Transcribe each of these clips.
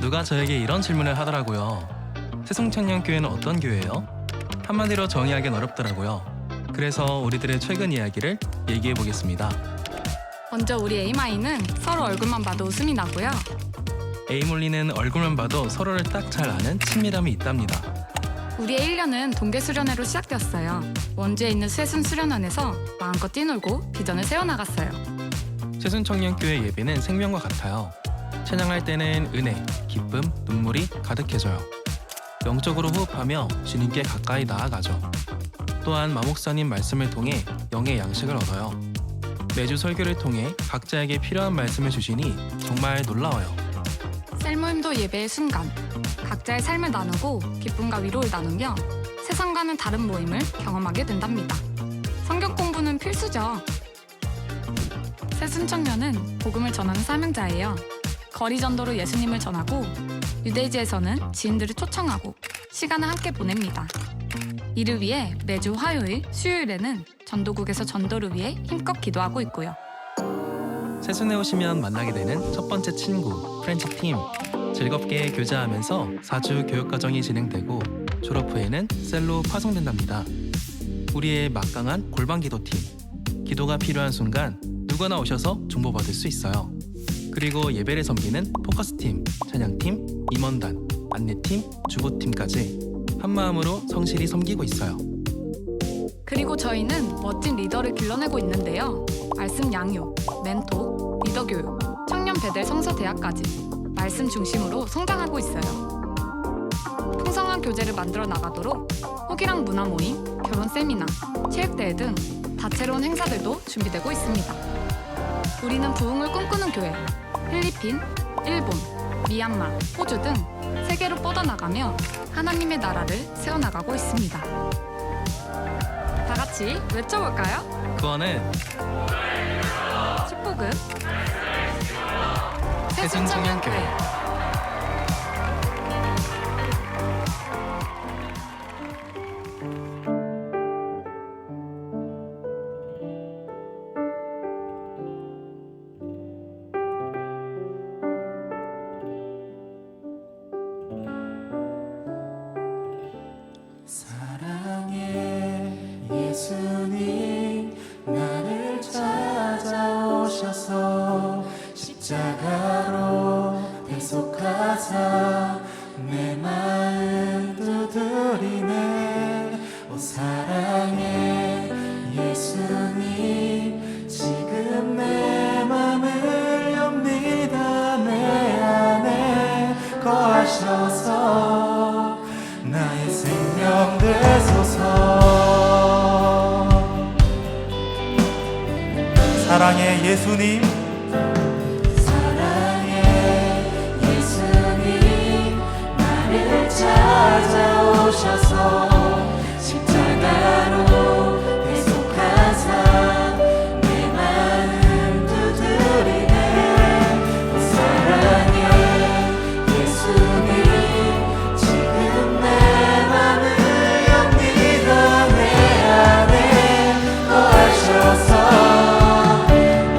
누가 저에게 이런 질문을 하더라고요. 새송청년교회는 어떤 교회예요? 한마디로 정의하기는 어렵더라고요. 그래서 우리들의 최근 이야기를 얘기해 보겠습니다. 먼저 우리 에이마이는 서로 얼굴만 봐도 웃음이 나고요. 에이몰리는 얼굴만 봐도 서로를 딱 잘 아는 친밀함이 있답니다. 우리의 1년은 동계수련회로 시작되었어요. 원주에 있는 새순수련원에서 마음껏 뛰놀고 비전을 세워나갔어요. 새순청년교회 예배는 생명과 같아요. 찬양할 때는 은혜, 기쁨, 눈물이 가득해져요. 영적으로 호흡하며 주님께 가까이 나아가죠. 또한 마목사님 말씀을 통해 영의 양식을 얻어요. 매주 설교를 통해 각자에게 필요한 말씀을 주시니 정말 놀라워요. 셀모임도 예배의 순간, 각자의 삶을 나누고 기쁨과 위로를 나누며 세상과는 다른 모임을 경험하게 된답니다. 성경 공부는 필수죠. 새순청년은 복음을 전하는 사명자예요. 거리 전도로 예수님을 전하고 유대지에서는 지인들을 초청하고 시간을 함께 보냅니다. 이를 위해 매주 화요일, 수요일에는 전도국에서 전도를 위해 힘껏 기도하고 있고요. 새순에 오시면 만나게 되는 첫 번째 친구, 프렌치팀. 즐겁게 교제하면서 4주 교육과정이 진행되고 졸업 후에는 셀로 파송된답니다. 우리의 막강한 골방기도팀. 기도가 필요한 순간 누구나 오셔서 중보받을 수 있어요. 그리고 예배를 섬기는 포커스팀, 찬양팀, 임원단, 안내팀, 주보팀까지 한마음으로 성실히 섬기고 있어요. 그리고 저희는 멋진 리더를 길러내고 있는데요. 말씀 양육, 멘토, 리더 교육, 청년 배들 성서대학까지 말씀 중심으로 성장하고 있어요. 풍성한 교재를 만들어 나가도록 호기랑 문화 모임, 결혼 세미나, 체육대회 등 다채로운 행사들도 준비되고 있습니다. 우리는 부흥을 꿈꾸는 교회, 필리핀, 일본, 미얀마, 호주 등 세계로 뻗어나가며 하나님의 나라를 세워나가고 있습니다. 다 같이 외쳐볼까요? 구원은 축복은 새순청년교회. 사랑의 예수님 나를 찾아오셔서 십자가로 대속하사 내 마음 두드리네. 오 사랑의 예수님 지금 내 맘을 엽니다. 내 안에 거하셔서 나의 생명 되소서. 사랑의 예수님 사랑의 예수님 나를 찾아오셔서 십자가로 대속하사 내 마음 두드리네. 오 사랑의 예수님 지금 내 맘을 엽니다. 내 안에 거하셔서 나의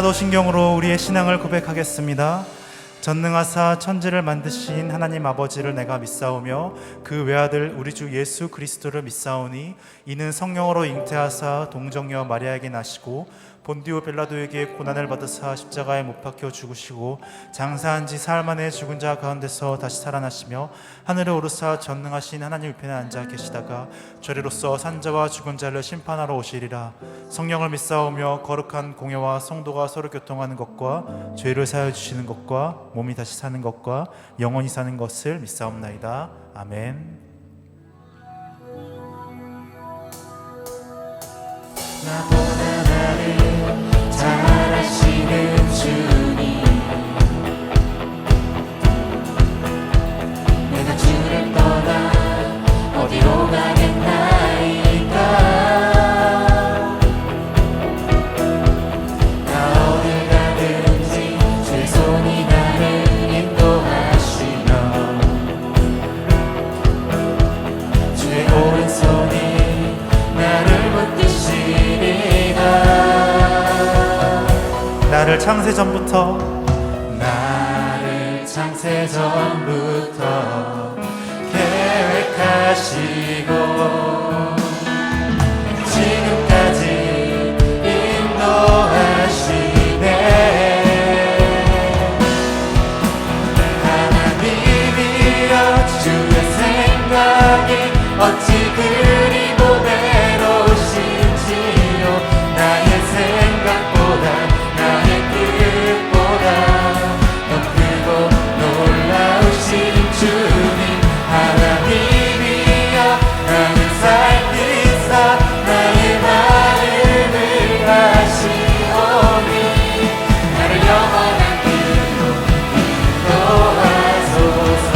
사도신경으로 우리의 신앙을 고백하겠습니다. 전능하사 천지를 만드신 하나님 아버지를 내가 믿사오며 그 외아들 우리 주 예수 그리스도를 믿사오니 이는 성령으로 잉태하사 동정녀 마리아에게 나시고 본디오 빌라도에게 고난을 받으사 십자가에 못 박혀 죽으시고 장사한 지 사흘 만에 죽은 자 가운데서 다시 살아나시며 하늘에 오르사 전능하신 하나님 우편에 앉아 계시다가 저리로서 산자와 죽은 자를 심판하러 오시리라. 성령을 믿사오며 거룩한 공예와 성도가 서로 교통하는 것과 죄를 사하여 주시는 것과 몸이 다시 사는 것과 영원히 사는 것을 믿사옵나이다. 아멘. 나보다 나를 잘 아시는 주님, 내가 주를 떠나 어디로 가겠나이까. 나 어딜 가든지 주의 손이 나를 인도하시며 주의 오른손이 나를 붙드시리라. 나를 창세전부터 계획하시고 지금까지 인도하시네. 하나님이여 주의 생각이 어찌 그리 보배로우신지요. 나의 생각보다 나의 뜻보다 더 크고 놀라우신 주님, 하나님이여 나를 살피사 나의 마음을 하시오니 나를 영원한 길로 인도하소서.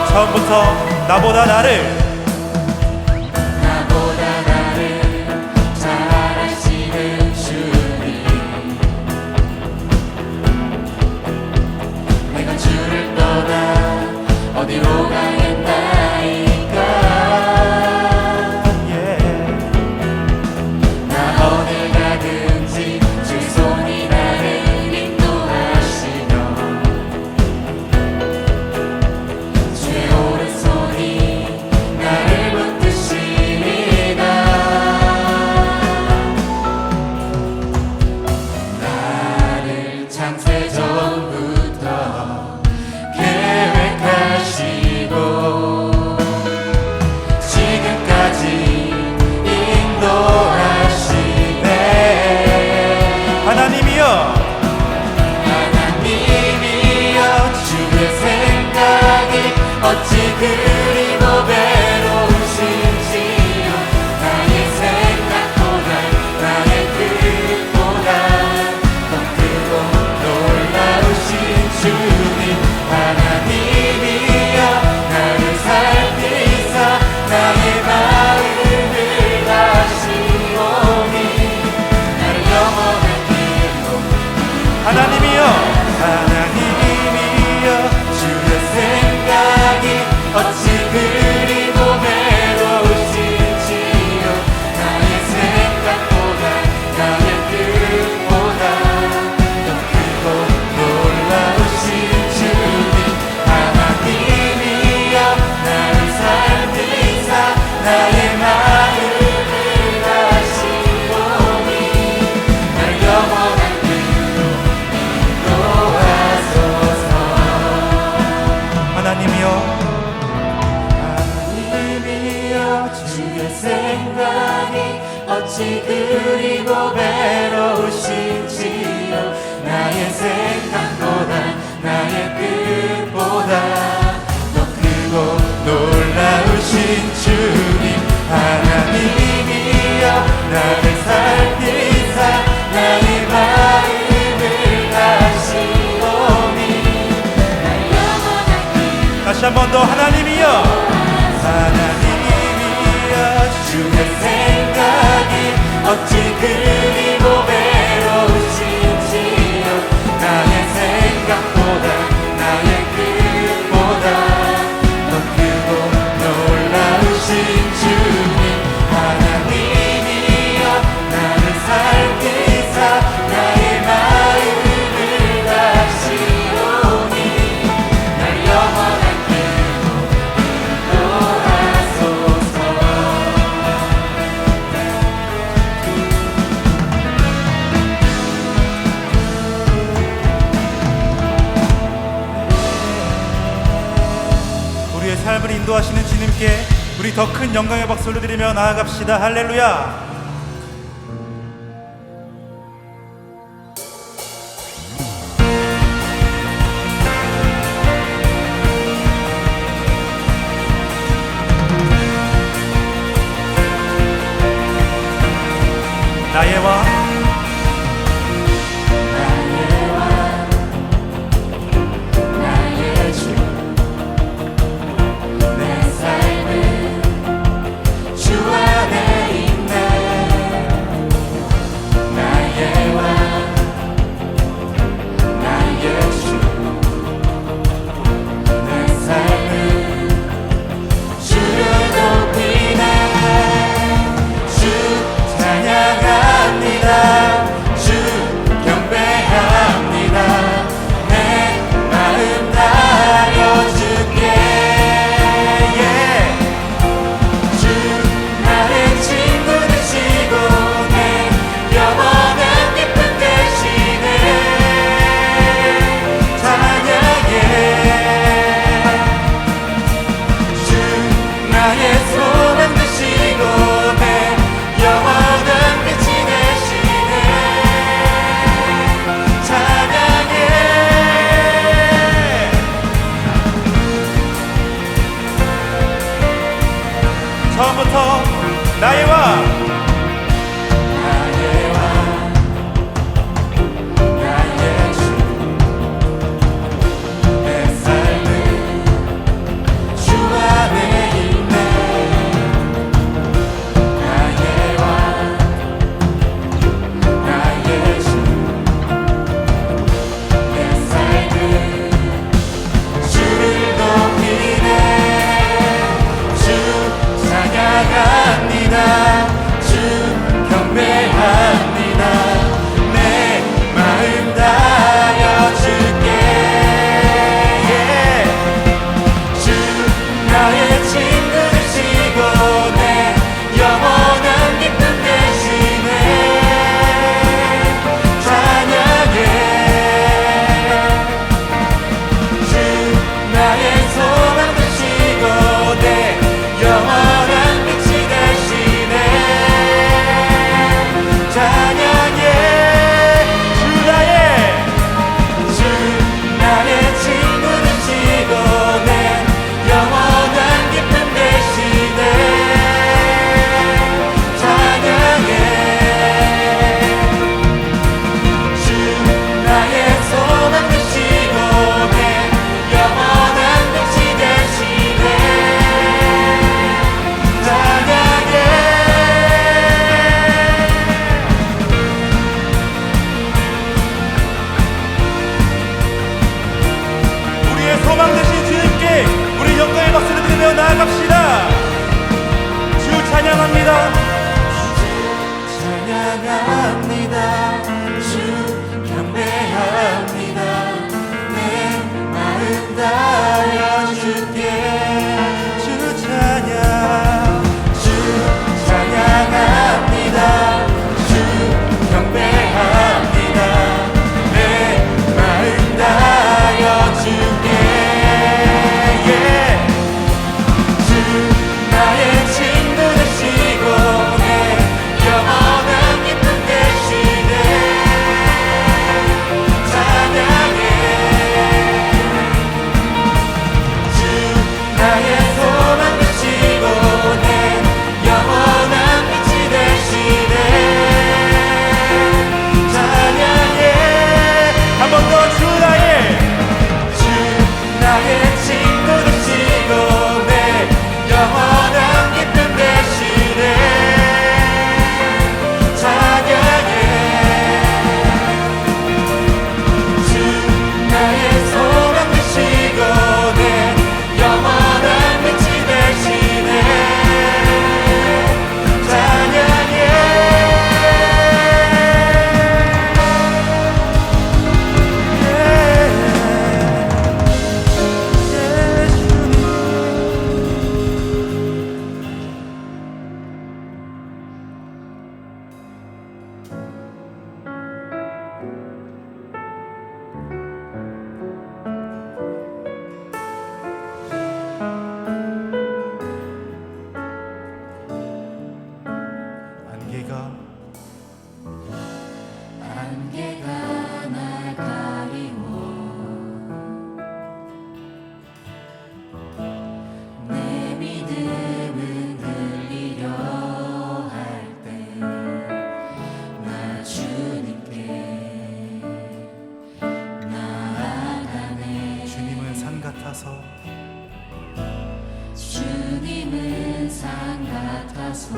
처음부터 나보다 나를 잘 아시는 주님, 내가 주를 떠나 어디로 가겠나이까. 나 어딜 가든지 주 손이 나를 인도하시며 주의 오른손이 나를 붙드시리라. 나를 창세전부터 계획하시고 지금까지 인도하시네. 하나님이여 주의 생각이 어찌 그리 보배로우신지요. 나의 생각보다 나의 뜻보다 더 크고 놀라우신 주님, 하나님이여 나를 살피사 나의 마음을 하시오니 나를 영원한 길로. 하나님이여 주의 생각이 어찌 그리 보배로우신지요. 나의 생각보다 나의 뜻보다 더 크고 놀라우신 주님, 하나님이여 나를 살피사 나의 마음을 하시오니 나를 영원한 길로 인도하소서. 하나님이여 주의 생각이 어찌 그리 보배로우신지요. 나의 생각보다 나의 뜻보다 더 크고 놀라우신 주님, 하나님이여 나를 살피사 나의 마음을 하시오니 나의 영원한 길. 다시 한 번 더 하나님이여 주의 생각이 어찌 그리 보배로우신지요. 나의 생각보다 예수님께 우리 더 큰 영광의 박수를 드리며 나아갑시다. 할렐루야. 나의 왕 나의 주 내 삶은 주 안에 있네 나의 왕 나의 주 내 삶은 주를 높이네 주 찬양합니다 주 경배합니다 내 마음 다려줄게 주 나의 친구 되시고 내 영원한 기쁨 되시네 찬양해 주 나의 소망 되시고 내 영원한 빛이 되시네 찬양해 처음부터 나의 왕 나의 왕 나의 주 내 삶은 주 안에 있네 나의 왕 나의 주 내 삶은 주를 높이네 주 찬양합니다 산 같아서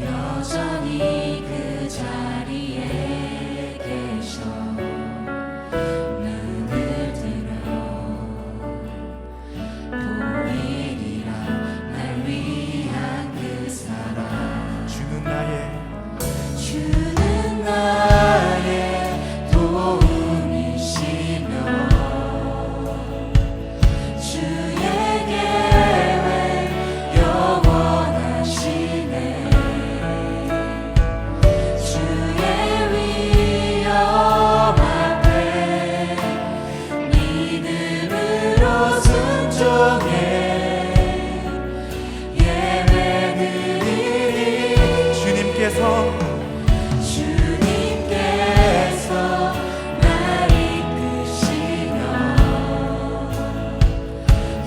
여전히 그 자리에 계셔 눈을 들어 보이리라 날 위한 그 사랑 주는 나의 도움이시며 주의 계획 영원하시네 주의 위엄 앞에 믿음으로 순종해 예배드리리 주님께서 날 이끄시며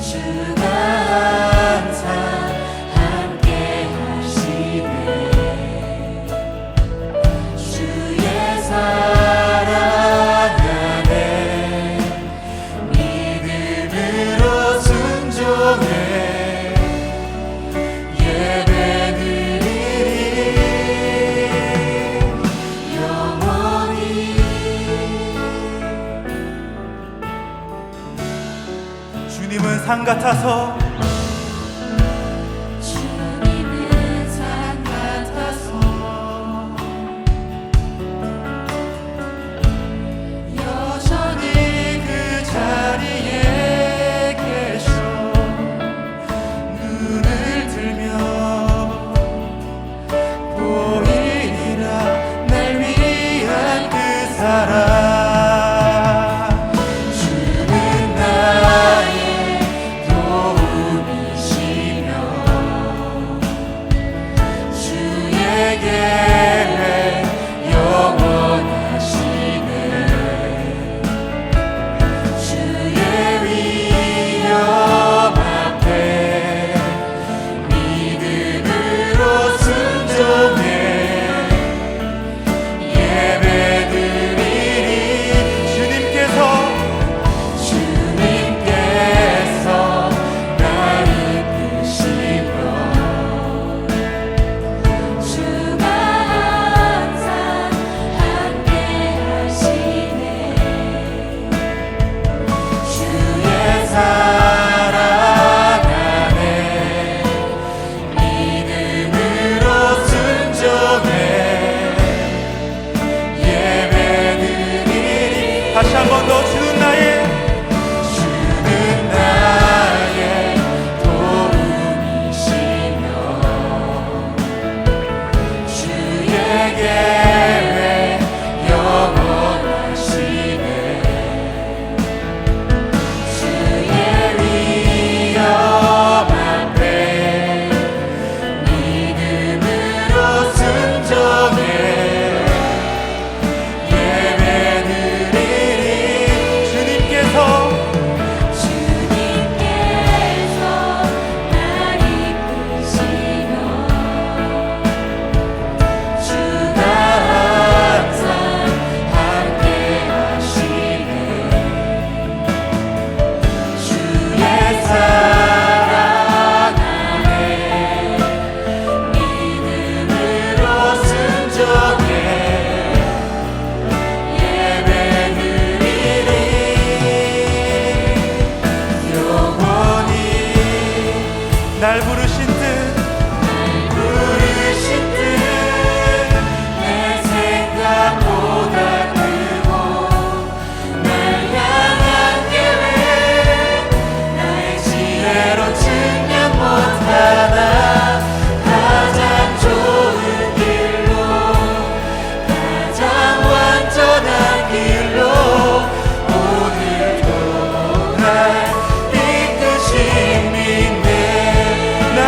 주가 항상 함께 하시네 주의 사랑 안에 믿음으로 순종해 주님은 산 같아서 주님은 산 같아서 여전히 그 자리에 계셔 눈을 들며 보이리라 날 위한 그 사랑 다시 한 번 더 주는 나의 도움이시며 주의 계획 영원하시네 주의 위엄 앞에 믿음으로 순종해 날 부르신 듯 내 생각보다 크고 날 향한 계획 나의 지혜로 측량 못하나 가장 좋은 길로 가장 완전한 길로 오늘도 날 이끄심이네 날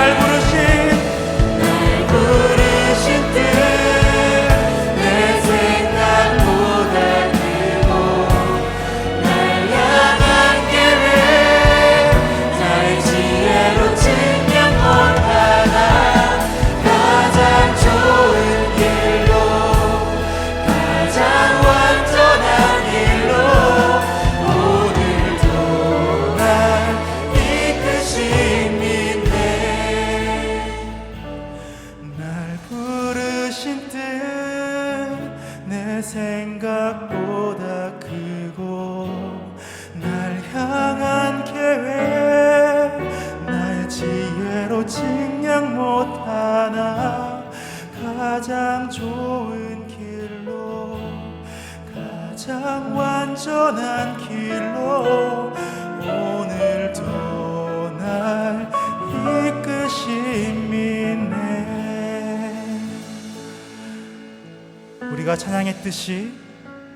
우리가 찬양했듯이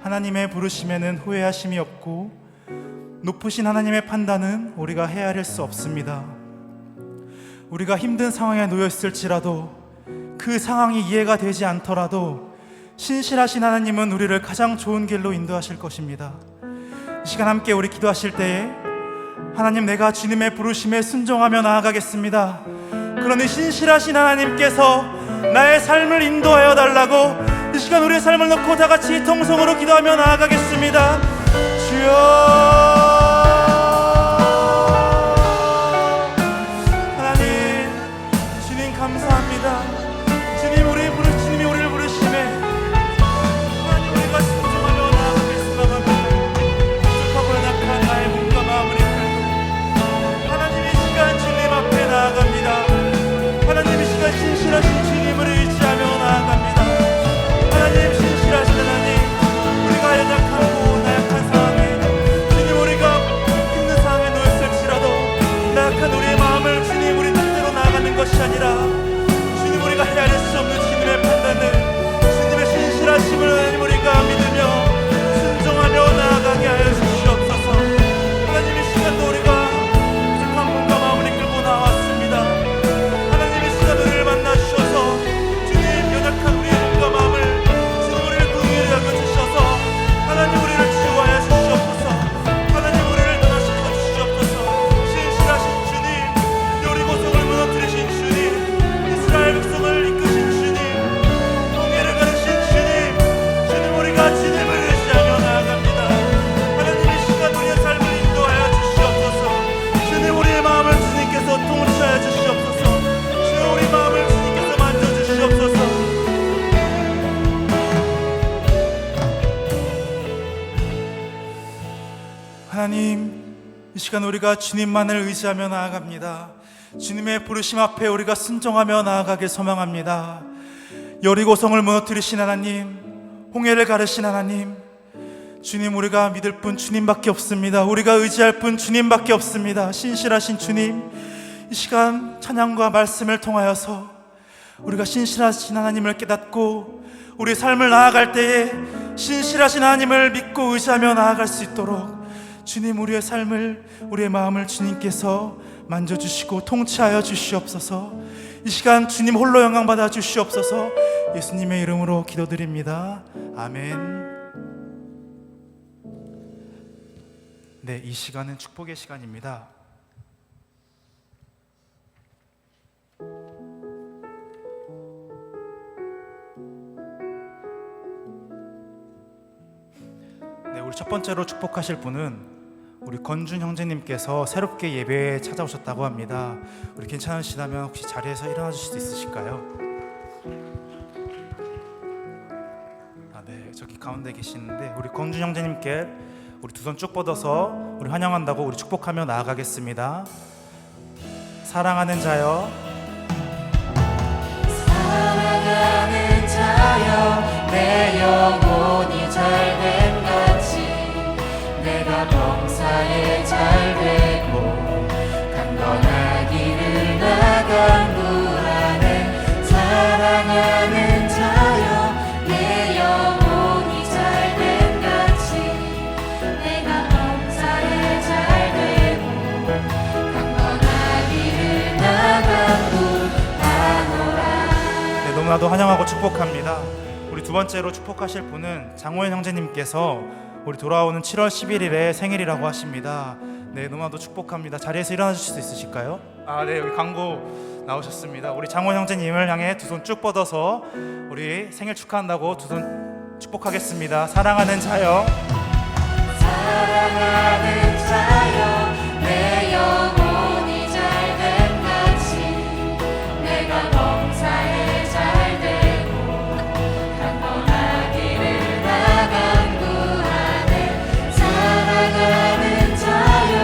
하나님의 부르심에는 후회하심이 없고 높으신 하나님의 판단은 우리가 헤아릴 수 없습니다. 우리가 힘든 상황에 놓여 있을지라도 그 상황이 이해가 되지 않더라도 신실하신 하나님은 우리를 가장 좋은 길로 인도하실 것입니다. 이 시간 함께 우리 기도하실 때에 하나님, 내가 주님의 부르심에 순종하며 나아가겠습니다. 그러니 신실하신 하나님께서 나의 삶을 인도하여 달라고 이 시간 우리의 삶을 놓고 다 같이 통성으로 기도하며 나아가겠습니다. 주여, 하나님, 주님 감사합니다. 주님, 주님이 우리를 부르심에 하나님, 우리가 순종하며 나아가겠습니다. 부족하고 연약한 나의 몸과 마음을 이끌고 하나님, 이 시간 주님 앞에 나아갑니다. 하나님, 이 시간 신실하신 주님을 의지하며 나아갑니다. 하나님, 신실하신 하나님, 우리가 연약하고 나약한 상황에 주님, 우리가 힘든 상황에 놓였을지라도 나약한 우리의 마음을 주님, 우리 뜻대로 나아가는 것이 아니라 주님, 우리가 헤아릴 수 없는 주님의 판단을, 주님의 신실하심을 하나님, 우리가 믿으며 순종하며 나아가게 하여 주시옵소서. 하나님, 이 시간도 우리가 부족한 몸과 마음을 이끌고 나왔습니다. 하나님, 이 시간 우리를 만나 주셔서 주님, 연약한 우리의 몸과 마음을 주님, 우리를 긍휼히 여겨 주셔서 하나님, 우리를 치유하여 주시옵소서. 하나님, 우리를 변화시켜 주시옵소서. 신실하신 주님, 여리고성을 무너뜨리신 주님, 이스라엘 백성을 이끄신 주님, 홍해를 가르신 주님, 주님, 우리가 주님을 의지하며 나아갑니다. 하나님, 이 시간 우리의 삶을 인도하여 주시옵소서. 주님, 우리의 마음을 주님께서 통치하여 주시옵소서. 주여, 우리 마음을 주님께서 만져주시옵소서. 하나님, 이 시간 우리가 주님만을 의지하며 나아갑니다. 주님의 부르심 앞에 우리가 순종하며 나아가길 소망합니다. 여리고성을 무너뜨리신 하나님, 홍해를 가르신 하나님, 주님, 우리가 믿을 분 주님밖에 없습니다. 우리가 의지할 분 주님밖에 없습니다. 신실하신 주님, 이 시간 찬양과 말씀을 통하여서 우리가 신실하신 하나님을 깨닫고 우리 삶을 나아갈 때에 신실하신 하나님을 믿고 의지하며 나아갈 수 있도록 주님, 우리의 삶을, 우리의 마음을 주님께서 만져주시고 통치하여 주시옵소서. 이 시간 주님 홀로 영광 받아 주시옵소서. 예수님의 이름으로 기도드립니다. 아멘. 네, 이 시간은 축복의 시간입니다. 네, 우리 첫 번째로 축복하실 분은 우리 건준 형제님께서 새롭게 예배에 찾아오셨다고 합니다. 우리 괜찮으시다면 혹시 자리에서 일어나 주실 수 있으실까요? 네, 저기 가운데 계시는데 우리 건준 형제님께 우리 두 손 쭉 뻗어서 우리 환영한다고 우리 축복하며 나아가겠습니다. 사랑하는 자여, 사랑하는 자여, 내 영혼이 잘됨 같이 내가 범사에 잘되고 강건하기를 나간구하네. 사랑하는 자여, 내 영혼이 잘됨 같이 내가 범사에 잘되고 강건하기를 나간구하노라. 네, 너무나도 환영하고 축복합니다. 우리 두 번째로 축복하실 분은 장호연 형제님께서 우리 돌아오는 7월 11일에 생일이라고 하십니다. 네, 너무나도 축복합니다. 자리에서 일어나 주실 수 있으실까요? 네, 여기 광고 나오셨습니다. 우리 장원 형제님을 향해 두 손 쭉 뻗어서 우리 생일 축하한다고 두 손 축복하겠습니다. 사랑하는 자여, 사랑하는 자여, 내 영혼이 잘됨 같이 내가 범사에 잘되고 강건하기를 나간구하네. 사랑하는 자여,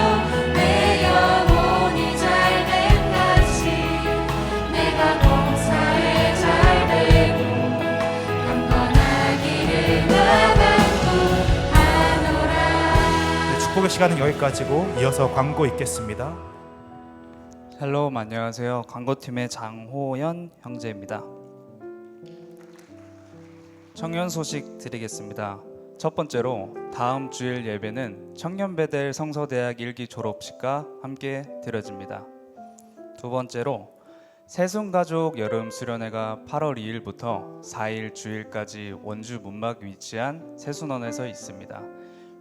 내 영혼이 잘됨 같이 내가 범사에 잘되고 강건하기를 나간구하노라. 네, 축복의 시간은 여기까지고 이어서 광고 있겠습니다. 헬로, 안녕하세요. 광고팀의 장호연 형제입니다. 청년 소식 드리겠습니다. 첫 번째로 다음 주일 예배는 청년 베델 성서대학 1기 졸업식과 함께 드려집니다. 두 번째로 새순가족 여름 수련회가 8월 2일부터 4일 주일까지 원주 문막 위치한 새순원에서 있습니다.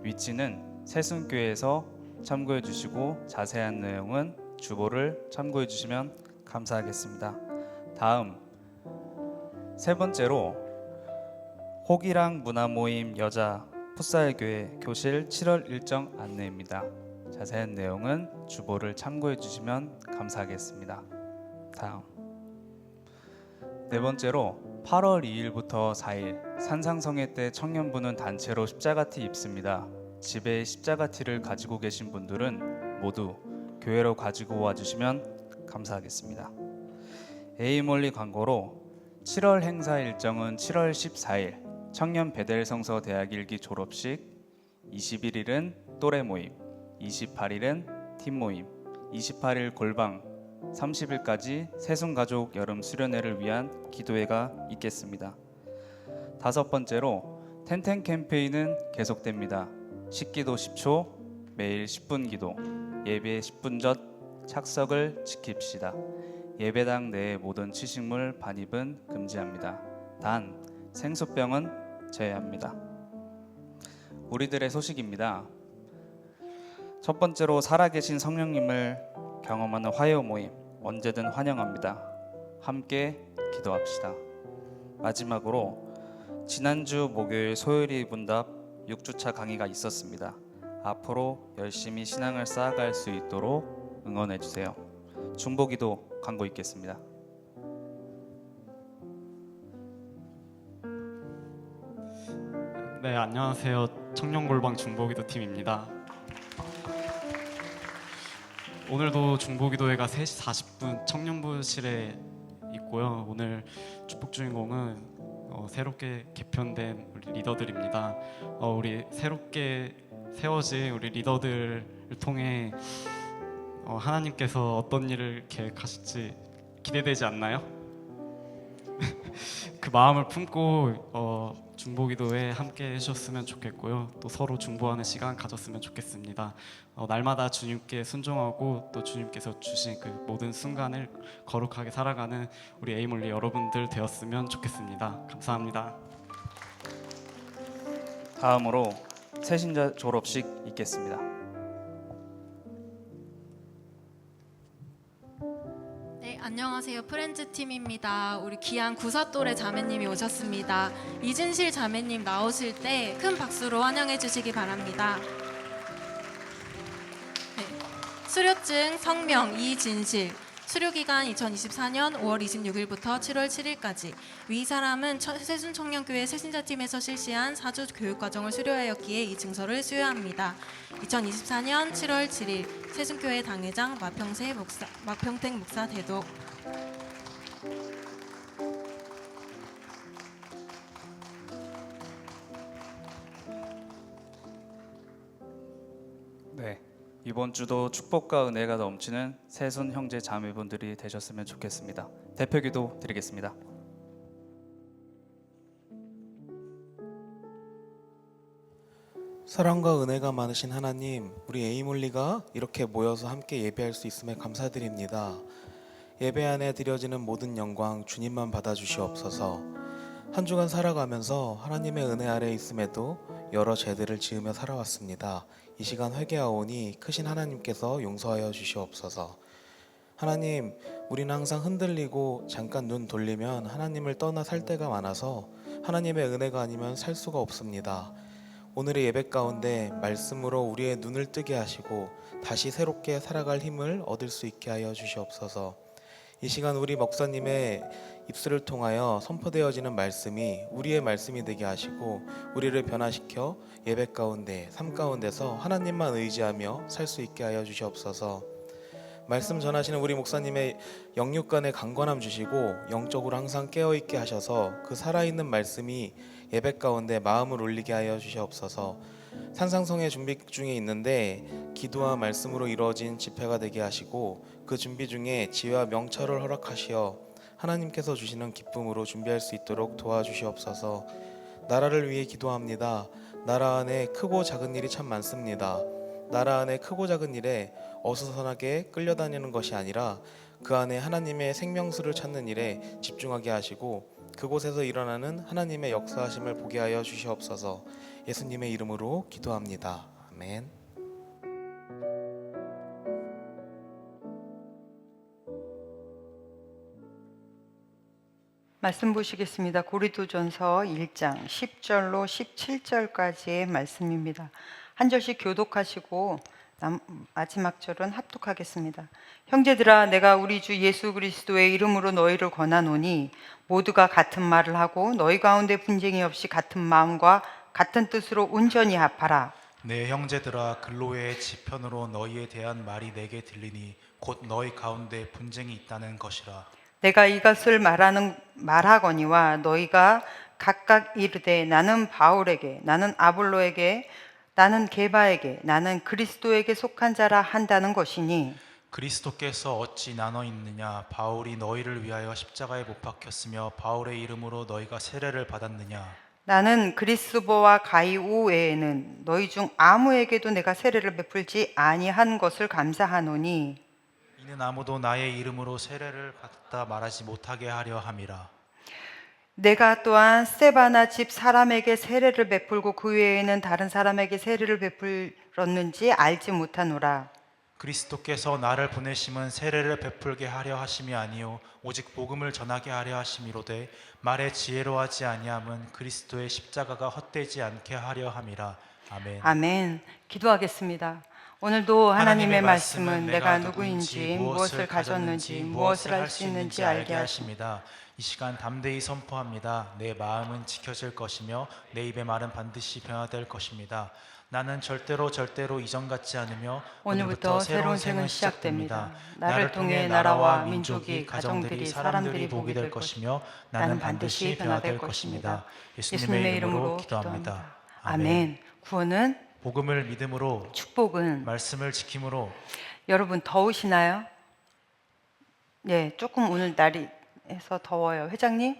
위치는 새순교회에서 참고해 주시고 자세한 내용은 주보를 참고해 주시면 감사하겠습니다. 다음 세 번째로 호기랑 문화모임 여자 풋살교회 교실 7월 일정 안내입니다. 자세한 내용은 주보를 참고해 주시면 감사하겠습니다. 다음 네 번째로 8월 2일부터 4일 산상성회 때 청년부는 단체로 십자가티 입습니다. 집에 십자가티를 가지고 계신 분들은 모두 교회로 가지고 와주시면 감사하겠습니다. 에이몰리 광고로 7월 행사 일정은 7월 14일 청년 베델 성서 대학 1기 졸업식, 21일은 또래 모임, 28일은 팀 모임, 28일 골방, 30일까지 새순가족 여름 수련회를 위한 기도회가 있겠습니다. 다섯 번째로 텐텐 캠페인은 계속됩니다. 식기도 10초, 매일 10분 기도, 예배 10분 전 착석을 지킵시다. 예배당 내의 모든 치식물 반입은 금지합니다. 단 생수병은 제외합니다. 우리들의 소식입니다. 첫 번째로 살아계신 성령님을 경험하는 화요 모임 언제든 환영합니다. 함께 기도합시다. 마지막으로 지난주 목요일 소요리 문답 6주차 강의가 있었습니다. 앞으로 열심히 신앙을 쌓아갈 수 있도록 응원해 주세요. 중보기도 광고 있겠습니다. 네, 안녕하세요. 청년골방 중보기도 팀입니다. 오늘도 중보기도회가 3시 40분 청년부실에 있고요. 오늘 축복 주인공은 새롭게 개편된 우리 리더들입니다. 우리 새롭게 세워진 우리 리더들을 통해 하나님께서 어떤 일을 계획하실지 기대되지 않나요? 그 마음을 품고 중보기도에 함께 해주셨으면 좋겠고요. 또 서로 중보하는 시간 가졌으면 좋겠습니다. 날마다 주님께 순종하고 또 주님께서 주신 그 모든 순간을 거룩하게 살아가는 우리 에이몰리 여러분들 되었으면 좋겠습니다. 감사합니다. 다음으로 새신자 졸업식 있겠습니다. 네, 안녕하세요. 프렌즈 팀입니다. 우리 귀한 구사또래 자매님이 오셨습니다. 이진실 자매님 나오실 때 큰 박수로 환영해 주시기 바랍니다. 네, 수료증 성명 이진실, 수료기간 2024년 5월 26일부터 7월 7일까지. 위 사람은 새순청년교회 새신자팀에서 실시한 4주 교육과정을 수료하였기에 이 증서를 수여합니다. 2024년 7월 7일 새순교회 당회장 막평택 목사 대독. 네, 이번 주도 축복과 은혜가 넘치는 새순 형제 자매분들이 되셨으면 좋겠습니다. 대표기도 드리겠습니다. 사랑과 은혜가 많으신 하나님, 우리 에이몰리가 이렇게 모여서 함께 예배할 수 있음에 감사드립니다. 예배 안에 드려지는 모든 영광 주님만 받아주시옵소서. 한 주간 살아가면서 하나님의 은혜 아래 있음에도 여러 죄들을 지으며 살아왔습니다. 이 시간 회개하오니 크신 하나님께서 용서하여 주시옵소서. 하나님, 우리는 항상 흔들리고 잠깐 눈 돌리면 하나님을 떠나 살 때가 많아서 하나님의 은혜가 아니면 살 수가 없습니다. 오늘의 예배 가운데 말씀으로 우리의 눈을 뜨게 하시고 다시 새롭게 살아갈 힘을 얻을 수 있게 하여 주시옵소서. 이 시간 우리 목사님의 입술을 통하여 선포되어지는 말씀이 우리의 말씀이 되게 하시고 우리를 변화시켜 예배 가운데 삶 가운데서 하나님만 의지하며 살 수 있게 하여 주시옵소서. 말씀 전하시는 우리 목사님의 영육간의 강건함 주시고 영적으로 항상 깨어있게 하셔서 그 살아있는 말씀이 예배 가운데 마음을 울리게 하여 주시옵소서. 산상성회 준비 중에 있는데 기도와 말씀으로 이루어진 집회가 되게 하시고 그 준비 중에 지혜와 명철을 허락하시어 하나님께서 주시는 기쁨으로 준비할 수 있도록 도와주시옵소서. 나라를 위해 기도합니다. 나라 안에 크고 작은 일이 참 많습니다. 나라 안에 크고 작은 일에 어수선하게 끌려다니는 것이 아니라 그 안에 하나님의 생명수를 찾는 일에 집중하게 하시고 그곳에서 일어나는 하나님의 역사하심을 보게 하여 주시옵소서. 예수님의 이름으로 기도합니다. 아멘. 말씀 보시겠습니다. 고린도전서 1장 10절로 17절까지의 말씀입니다. 한 절씩 교독하시고 마지막 절은 합독하겠습니다. 형제들아, 내가 우리 주 예수 그리스도의 이름으로 너희를 권하노니 모두가 같은 말을 하고 너희 가운데 분쟁이 없이 같은 마음과 같은 뜻으로 온전히 합하라. 내 형제들아, 근로의 지편으로 너희에 대한 말이 내게 들리니 곧 너희 가운데 분쟁이 있다는 것이라. 내가 이것을 말하거니와 너희가 각각 이르되 나는 바울에게, 나는 아볼로에게, 나는 게바에게, 나는 그리스도에게 속한 자라 한다는 것이니 그리스도께서 어찌 나눠 있느냐? 바울이 너희를 위하여 십자가에 못 박혔으며 바울의 이름으로 너희가 세례를 받았느냐? 나는 그리스도와 가이오 외에는 너희 중 아무에게도 내가 세례를 베풀지 아니한 것을 감사하노니 이는 아무도 나의 이름으로 세례를 받았다 말하지 못하게 하려 함이라. 내가 또한 스데바나 집 사람에게 세례를 베풀고 그 외에는 다른 사람에게 세례를 베풀었는지 알지 못하노라. 그리스도께서 나를 보내심은 세례를 베풀게 하려 하심이 아니요 오직 복음을 전하게 하려 하심이로되 말에 지혜로하지 아니함은 그리스도의 십자가가 헛되지 않게 하려 함이라. 아멘. 아멘. 기도하겠습니다. 오늘도 하나님의 말씀은 내가 누구인지, 무엇을 가졌는지, 무엇을 할 수 있는지 알게 하십니다. 이 시간 담대히 선포합니다. 내 마음은 지켜질 것이며 내 입의 말은 반드시 변화될 것입니다. 나는 절대로 이전 같지 않으며 오늘부터 새로운 생은 시작됩니다. 나를 통해 나라와 민족이, 가정들이, 사람들이 복이 될 것이며 나는 반드시 변화될 것입니다. 예수님의 이름으로 기도합니다. 아멘. 구원은 복음을 믿음으로, 축복은 말씀을 지킴으로. 여러분 더우시나요? 네, 조금 오늘 날이 해서 더워요. 회장님,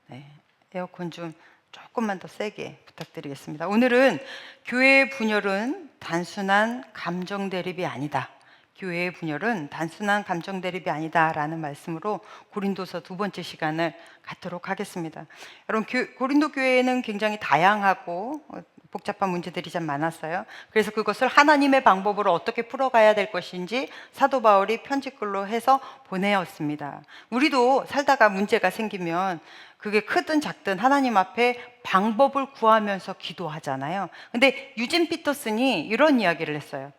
네, 에어컨 좀 조금만 더 세게 부탁드리겠습니다. 오늘은 교회의 분열은 단순한 감정 대립이 아니다. 교회의 분열은 단순한 감정 대립이 아니다라는 말씀으로 고린도서 두 번째 시간을 갖도록 하겠습니다. 여러분, 고린도 교회에는 굉장히 다양하고 복잡한 문제들이 참 많았어요. 그래서 그것을 하나님의 방법으로 어떻게 풀어가야 될 것인지 사도 바울이 편지글로 해서 보내었습니다. 우리도 살다가 문제가 생기면 그게 크든 작든 하나님 앞에 방법을 구하면서 기도하잖아요. 근데 유진 피터슨이 이런 이야기를 했어요.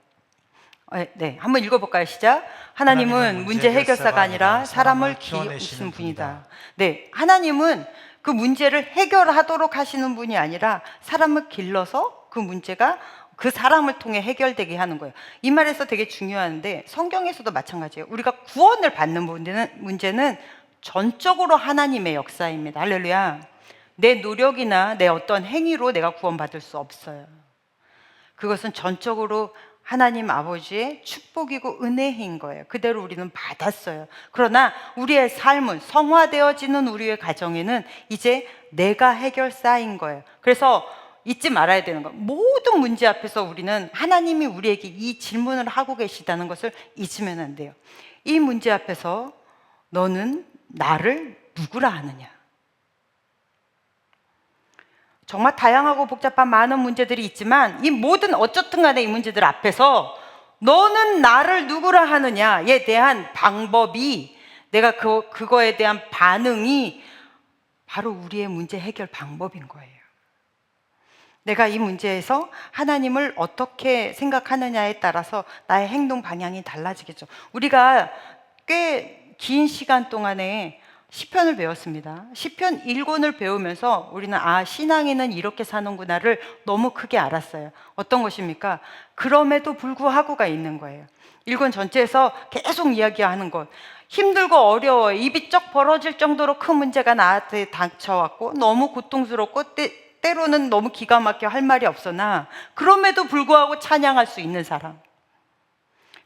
네, 한번 읽어볼까요? 시작. 하나님은 문제 해결사가 아니라 사람을 키우시는 분이다. 네, 하나님은 그 문제를 해결하도록 하시는 분이 아니라 사람을 길러서 그 문제가 그 사람을 통해 해결되게 하는 거예요. 이 말에서 되게 중요한데 성경에서도 마찬가지예요. 우리가 구원을 받는 문제는 전적으로 하나님의 역사입니다. 할렐루야. 내 노력이나 내 어떤 행위로 내가 구원받을 수 없어요. 그것은 전적으로 하나님 아버지의 축복이고 은혜인 거예요. 그대로 우리는 받았어요. 그러나 우리의 삶은 성화되어지는 우리의 가정에는 이제 내가 해결사인 거예요. 그래서 잊지 말아야 되는 거, 모든 문제 앞에서 우리는 하나님이 우리에게 이 질문을 하고 계시다는 것을 잊으면 안 돼요. 이 문제 앞에서 너는 나를 누구라 하느냐? 정말 다양하고 복잡한 많은 문제들이 있지만 이 모든 어쨌든 간에 이 문제들 앞에서 너는 나를 누구라 하느냐에 대한 방법이, 내가 그거에 대한 반응이 바로 우리의 문제 해결 방법인 거예요. 내가 이 문제에서 하나님을 어떻게 생각하느냐에 따라서 나의 행동 방향이 달라지겠죠. 우리가 꽤 긴 시간 동안에 시편을 배웠습니다. 시편 1권을 배우면서 우리는 신앙인은 이렇게 사는구나를 너무 크게 알았어요. 어떤 것입니까? 그럼에도 불구하고가 있는 거예요. 1권 전체에서 계속 이야기하는 것, 힘들고 어려워요. 입이 쩍 벌어질 정도로 큰 문제가 나한테 닥쳐왔고 너무 고통스럽고 때로는 너무 기가 막혀 할 말이 없으나 그럼에도 불구하고 찬양할 수 있는 사람,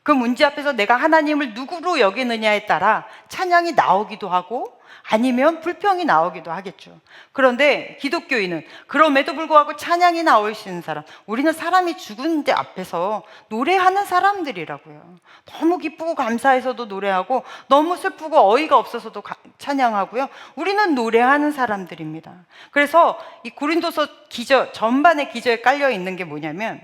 그 문제 앞에서 내가 하나님을 누구로 여기느냐에 따라 찬양이 나오기도 하고 아니면 불평이 나오기도 하겠죠. 그런데 기독교인은 그럼에도 불구하고 찬양이 나올 수 있는 사람, 우리는 사람이 죽은 데 앞에서 노래하는 사람들이라고요. 너무 기쁘고 감사해서도 노래하고 너무 슬프고 어이가 없어서도 찬양하고요. 우리는 노래하는 사람들입니다. 그래서 이 고린도서 기저 전반의 기저에 깔려 있는 게 뭐냐면,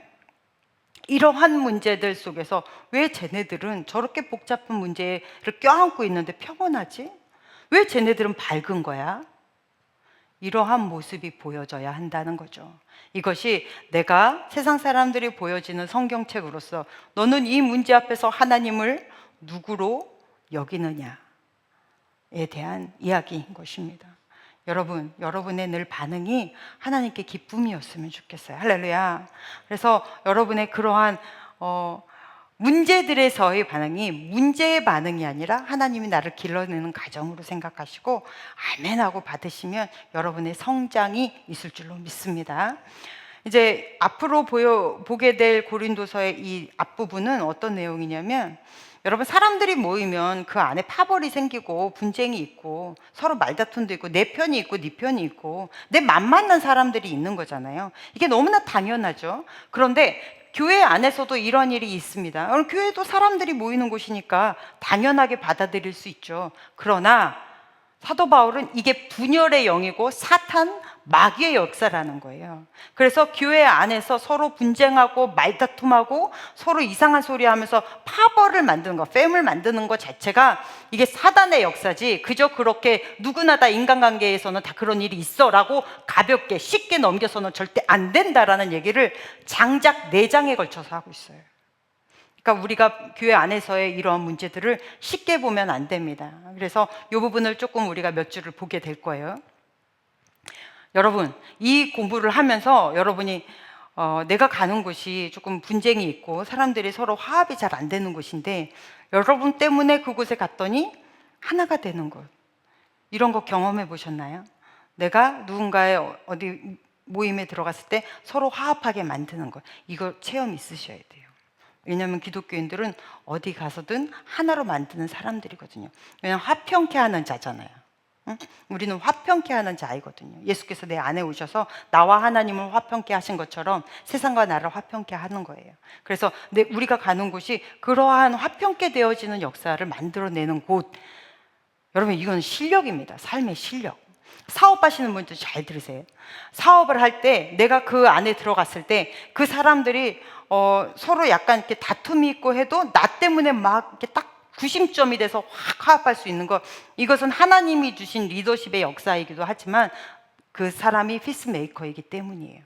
이러한 문제들 속에서 왜 쟤네들은 저렇게 복잡한 문제를 껴안고 있는데 평온하지? 왜 쟤네들은 밝은 거야? 이러한 모습이 보여져야 한다는 거죠. 이것이 내가 세상 사람들이 보여지는 성경책으로서 너는 이 문제 앞에서 하나님을 누구로 여기느냐에 대한 이야기인 것입니다. 여러분, 여러분의 늘 반응이 하나님께 기쁨이었으면 좋겠어요. 할렐루야. 그래서 여러분의 그러한 문제들에서의 반응이 문제의 반응이 아니라 하나님이 나를 길러내는 과정으로 생각하시고 아멘하고 받으시면 여러분의 성장이 있을 줄로 믿습니다. 이제 앞으로 보게 될 고린도서의 이 앞부분은 어떤 내용이냐면, 여러분, 사람들이 모이면 그 안에 파벌이 생기고 분쟁이 있고 서로 말다툼도 있고 내 편이 있고 네 편이 있고 내 맘 맞는 사람들이 있는 거잖아요. 이게 너무나 당연하죠. 그런데 교회 안에서도 이런 일이 있습니다. 교회도 사람들이 모이는 곳이니까 당연하게 받아들일 수 있죠. 그러나 사도 바울은 이게 분열의 영이고 사탄 마귀의 역사라는 거예요. 그래서 교회 안에서 서로 분쟁하고 말다툼하고 서로 이상한 소리 하면서 파벌을 만드는 거, 팸을 만드는 것 자체가 이게 사단의 역사지, 그저 그렇게 누구나 다 인간관계에서는 다 그런 일이 있어 라고 가볍게 쉽게 넘겨서는 절대 안 된다라는 얘기를 장작 4장에 걸쳐서 하고 있어요. 그러니까 우리가 교회 안에서의 이러한 문제들을 쉽게 보면 안 됩니다. 그래서 이 부분을 조금 우리가 몇 줄을 보게 될 거예요. 여러분, 이 공부를 하면서 여러분이 내가 가는 곳이 조금 분쟁이 있고 사람들이 서로 화합이 잘 안 되는 곳인데 여러분 때문에 그곳에 갔더니 하나가 되는 것, 이런 거 경험해 보셨나요? 내가 누군가의 어디 모임에 들어갔을 때 서로 화합하게 만드는 것, 이거 체험 있으셔야 돼요. 왜냐하면 기독교인들은 어디 가서든 하나로 만드는 사람들이거든요. 왜냐하면 화평케 하는 자잖아요. 응? 우리는 화평케 하는 자이거든요. 예수께서 내 안에 오셔서 나와 하나님을 화평케 하신 것처럼 세상과 나를 화평케 하는 거예요. 그래서 우리가 가는 곳이 그러한 화평케 되어지는 역사를 만들어내는 곳. 여러분, 이건 실력입니다. 삶의 실력. 사업하시는 분들 잘 들으세요. 사업을 할 때 내가 그 안에 들어갔을 때 그 사람들이 서로 약간 이렇게 다툼이 있고 해도 나 때문에 막 이렇게 딱 구심점이 돼서 확 화합할 수 있는 것, 이것은 하나님이 주신 리더십의 역사이기도 하지만 그 사람이 피스메이커이기 때문이에요.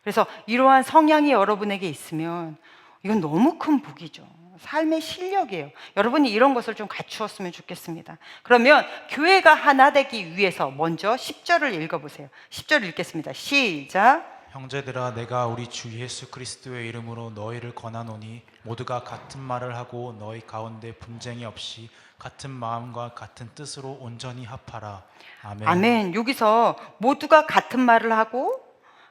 그래서 이러한 성향이 여러분에게 있으면 이건 너무 큰 복이죠. 삶의 실력이에요. 여러분이 이런 것을 좀 갖추었으면 좋겠습니다. 그러면 교회가 하나 되기 위해서 먼저 10절을 읽어보세요. 10절 읽겠습니다. 시작. 형제들아, 내가 우리 주 예수 그리스도의 이름으로 너희를 권하노니 모두가 같은 말을 하고 너희 가운데 분쟁이 없이 같은 마음과 같은 뜻으로 온전히 합하라. 아멘. 아멘. 여기서 모두가 같은 말을 하고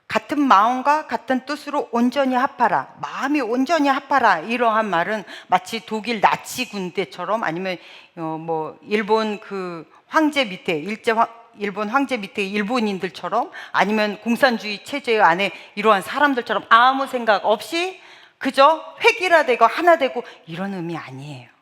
같은 마음과 같은 뜻으로 온전히 합하라, 마음이 온전히 합하라, 이러한 말은 마치 독일 나치 군대처럼 아니면 일본 그 황제 밑에 일본 황제 밑에 일본인들처럼 아니면 공산주의 체제 안에 이러한 사람들처럼 아무 생각 없이 그저 획일화되고 하나 되고 이런 의미 아니에요.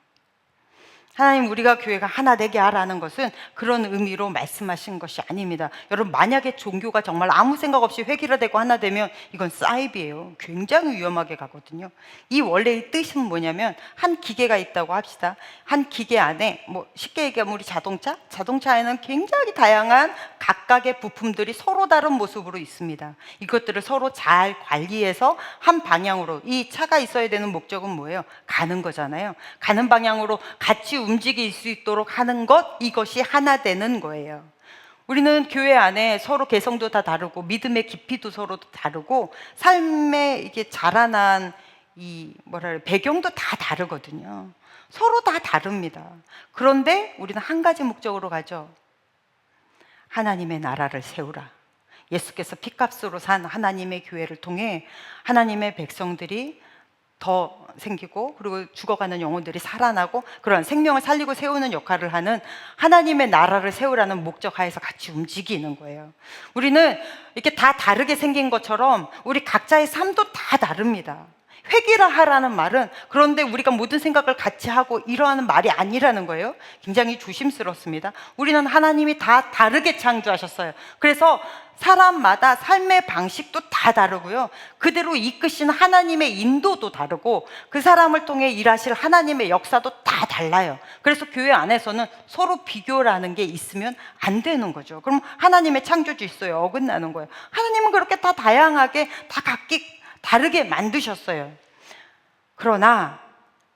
하나님, 우리가 교회가 하나 되게 하라는 것은 그런 의미로 말씀하신 것이 아닙니다. 여러분, 만약에 종교가 정말 아무 생각 없이 획일화되고 하나 되면 이건 사이비예요. 굉장히 위험하게 가거든요. 이 원래의 뜻은 뭐냐면, 한 기계가 있다고 합시다. 한 기계 안에 쉽게 얘기하면 우리 자동차에는 굉장히 다양한 각각의 부품들이 서로 다른 모습으로 있습니다. 이것들을 서로 잘 관리해서 한 방향으로, 이 차가 있어야 되는 목적은 뭐예요? 가는 거잖아요. 가는 방향으로 같이 움직일 수 있도록 하는 것, 이것이 하나 되는 거예요. 우리는 교회 안에 서로 개성도 다 다르고 믿음의 깊이도 서로 다르고 삶에 이게 자라난 배경도 다 다르거든요. 서로 다 다릅니다. 그런데 우리는 한 가지 목적으로 가죠. 하나님의 나라를 세우라. 예수께서 피값으로 산 하나님의 교회를 통해 하나님의 백성들이 더 생기고 그리고 죽어가는 영혼들이 살아나고 그런 생명을 살리고 세우는 역할을 하는 하나님의 나라를 세우라는 목적 하에서 같이 움직이는 거예요. 우리는 이렇게 다 다르게 생긴 것처럼 우리 각자의 삶도 다 다릅니다. 회개라 하라는 말은 그런데 우리가 모든 생각을 같이 하고 이러하는 말이 아니라는 거예요. 굉장히 조심스럽습니다. 우리는 하나님이 다 다르게 창조하셨어요. 그래서 사람마다 삶의 방식도 다 다르고요. 그대로 이끄시는 하나님의 인도도 다르고 그 사람을 통해 일하실 하나님의 역사도 다 달라요. 그래서 교회 안에서는 서로 비교라는 게 있으면 안 되는 거죠. 그럼 하나님의 창조 질서에 어긋나는 거예요. 하나님은 그렇게 다 다양하게 다 각기 다르게 만드셨어요. 그러나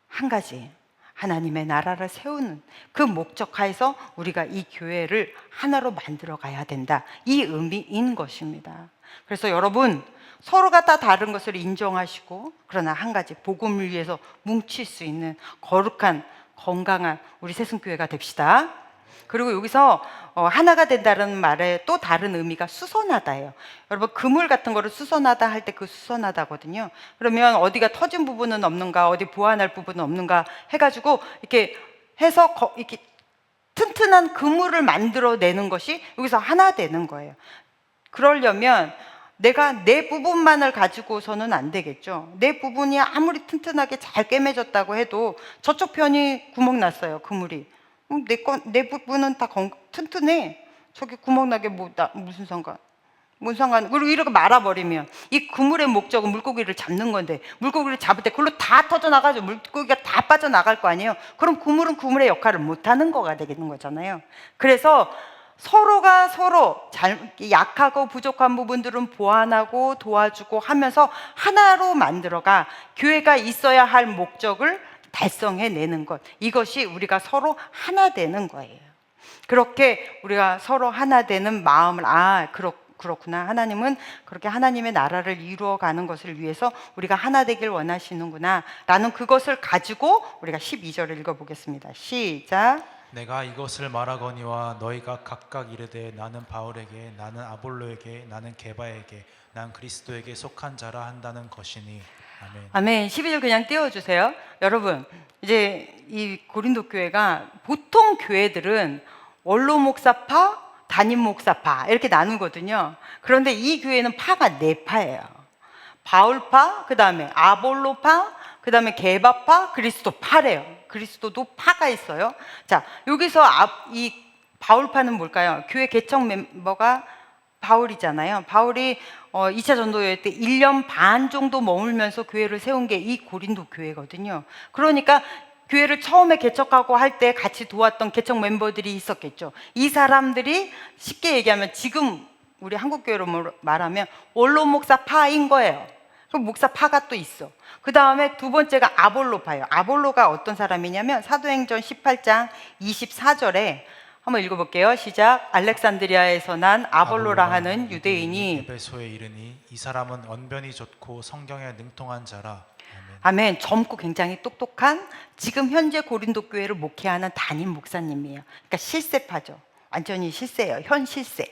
한 가지, 하나님의 나라를 세우는 그 목적 하에서 우리가 이 교회를 하나로 만들어 가야 된다, 이 의미인 것입니다. 그래서 여러분, 서로가 다 다른 것을 인정하시고 그러나 한 가지, 복음을 위해서 뭉칠 수 있는 거룩한 건강한 우리 새순교회가 됩시다. 그리고 여기서 하나가 된다는 말에 또 다른 의미가 수선하다예요. 여러분, 그물 같은 거를 수선하다 할 때 그 수선하다거든요. 그러면 어디가 터진 부분은 없는가, 어디 보완할 부분은 없는가 해가지고 이렇게 해서 이렇게 튼튼한 그물을 만들어내는 것이 여기서 하나 되는 거예요. 그러려면 내가 내 부분만을 가지고서는 안 되겠죠. 내 부분이 아무리 튼튼하게 잘 꿰매졌다고 해도 저쪽 편이 구멍 났어요, 그물이. 내 부분은 다 튼튼해. 저기 구멍 나게 무슨 상관? 뭔 상관? 그리고 이렇게 말아버리면 이 그물의 목적은 물고기를 잡는 건데 물고기를 잡을 때 그걸로 다 터져나가죠. 물고기가 다 빠져나갈 거 아니에요. 그럼 그물은 그물의 역할을 못하는 거가 되겠는 거잖아요. 그래서 서로가 서로 약하고 부족한 부분들은 보완하고 도와주고 하면서 하나로 만들어가 교회가 있어야 할 목적을 달성해내는 것, 이것이 우리가 서로 하나 되는 거예요. 그렇게 우리가 서로 하나 되는 마음을 그렇구나, 하나님은 그렇게 하나님의 나라를 이루어가는 것을 위해서 우리가 하나 되길 원하시는구나 라는 그것을 가지고 우리가 12절을 읽어보겠습니다. 시작. 내가 이것을 말하거니와 너희가 각각 이르되 나는 바울에게, 나는 아볼로에게, 나는 게바에게, 난 그리스도에게 속한 자라 한다는 것이니. 아멘. 아멘. 12절 그냥 띄워주세요. 여러분, 이제 이 고린도 교회가, 보통 교회들은 원로 목사파, 담임 목사파 이렇게 나누거든요. 그런데 이 교회는 파가 4파예요. 바울파, 그 다음에 아볼로파, 그 다음에 게바파, 그리스도파래요. 그리스도도 파가 있어요. 자, 여기서 이 바울파는 뭘까요? 교회 개척 멤버가 바울이잖아요. 바울이 2차 전도여행 때 1년 반 정도 머물면서 교회를 세운 게 이 고린도 교회거든요. 그러니까 교회를 처음에 개척하고 할 때 같이 도왔던 개척 멤버들이 있었겠죠. 이 사람들이 쉽게 얘기하면 지금 우리 한국교회로 말하면 원로 목사파인 거예요. 그럼 목사파가 또 있어. 그 다음에 두 번째가 아볼로파예요. 아볼로가 어떤 사람이냐면 사도행전 18장 24절에 한번 읽어볼게요. 시작. 알렉산드리아에서 난 아볼로라 하는 유대인이 에베소에 이르니 이 사람은 언변이 좋고 성경에 능통한 자라. 아멘. 젊고 굉장히 똑똑한, 지금 현재 고린도 교회를 목회하는 담임 목사님이에요. 그러니까 실세파죠. 완전히 실세예요. 현 실세.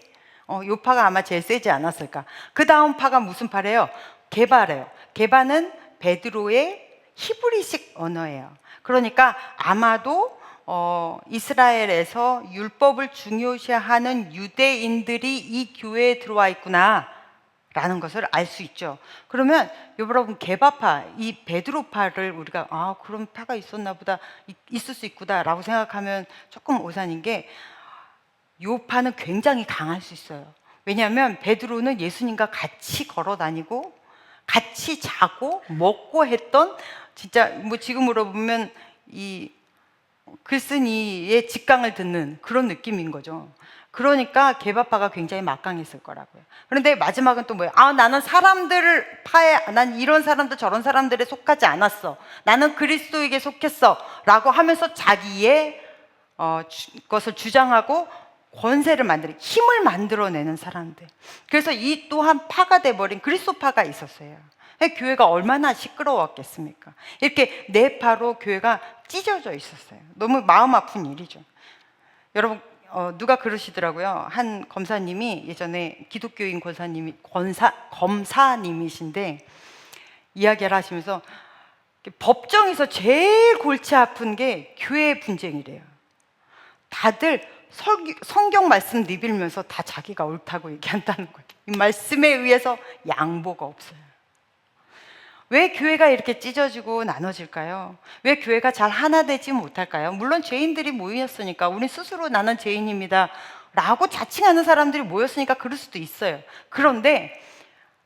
요 파가 아마 제일 세지 않았을까. 그 다음 파가 무슨 파래요? 게바래요. 게바는 베드로의 히브리식 언어예요. 그러니까 아마도 이스라엘에서 율법을 중요시하는 유대인들이 이 교회에 들어와 있구나 라는 것을 알 수 있죠. 그러면 여러분, 게바파, 이 베드로파를 우리가 그런 파가 있었나 보다, 있을 수 있구나 라고 생각하면 조금 오산인 게, 요 파는 굉장히 강할 수 있어요. 왜냐하면 베드로는 예수님과 같이 걸어 다니고 같이 자고 먹고 했던, 진짜 뭐 지금으로 보면 이 글쓴이의 직강을 듣는 그런 느낌인 거죠. 그러니까 게바파가 굉장히 막강했을 거라고요. 그런데 마지막은 또 뭐예요? 나는 사람들 파에, 난 이런 사람들 저런 사람들에 속하지 않았어, 나는 그리스도에게 속했어 라고 하면서 자기의 것을 주장하고 권세를 힘을 만들어내는 사람들. 그래서 이 또한 파가 돼버린 그리스도파가 있었어요. 교회가 얼마나 시끄러웠겠습니까? 이렇게 4파로 교회가 찢어져 있었어요. 너무 마음 아픈 일이죠. 여러분, 누가 그러시더라고요. 한 검사님이, 예전에 기독교인 검사님이신데 이야기를 하시면서 법정에서 제일 골치 아픈 게 교회 분쟁이래요. 다들 성경 말씀 내빌면서 다 자기가 옳다고 얘기한다는 거예요. 이 말씀에 의해서 양보가 없어요. 왜 교회가 이렇게 찢어지고 나눠질까요? 왜 교회가 잘 하나 되지 못할까요? 물론 죄인들이 모였으니까, 우리 스스로 나는 죄인입니다 라고 자칭하는 사람들이 모였으니까 그럴 수도 있어요. 그런데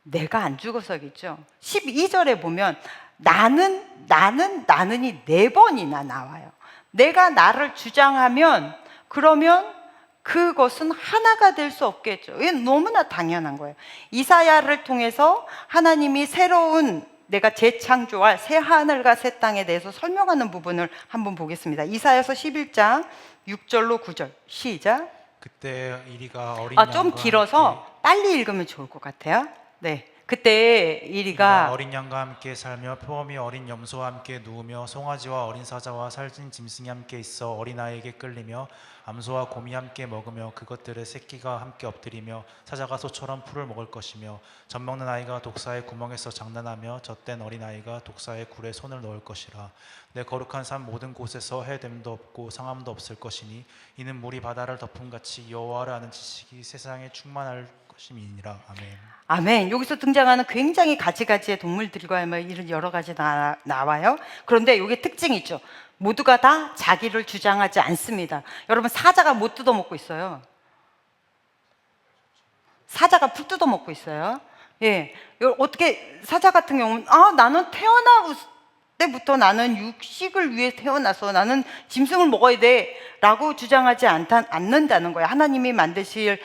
내가 안 죽어서겠죠. 12절에 보면 나는이 4번이나 나와요. 내가 나를 주장하면 그러면 그것은 하나가 될 수 없겠죠. 이게 너무나 당연한 거예요. 이사야를 통해서 하나님이 새로운 내가 재창조할 새 하늘과 새 땅에 대해서 설명하는 부분을 한번 보겠습니다. 이사야서 11장 6절로 9절 시작. 그때 이리가 어린 좀 양과 길어서 빨리 읽으면 좋을 것 같아요. 네. 그때 이리가 어린 양과 함께 살며 표범이 어린 염소와 함께 누우며 송아지와 어린 사자와 살찐 짐승이 함께 있어 어린아이에게 끌리며 암소와 곰이 함께 먹으며 그것들의 새끼가 함께 엎드리며 사자가 소처럼 풀을 먹을 것이며 젖먹는 아이가 독사의 구멍에서 장난하며 젖된 어린아이가 독사의 굴에 손을 넣을 것이라. 내 거룩한 산 모든 곳에서 해됨도 없고 상함도 없을 것이니 이는 물이 바다를 덮음같이 여호와를 아는 지식이 세상에 충만할 것임이니라. 아멘. 아멘. 여기서 등장하는 굉장히 가지가지의 동물들과 이런 여러 가지 나와요. 그런데 여기 특징이 있죠. 모두가 다 자기를 주장하지 않습니다. 여러분, 사자가 못 뜯어먹고 있어요. 사자가 풀 뜯어먹고 있어요. 예, 어떻게 사자 같은 경우는 나는 태어날 때부터 나는 육식을 위해 태어나서 나는 짐승을 먹어야 돼라고 주장하지 않는다는 거예요. 하나님이 만드실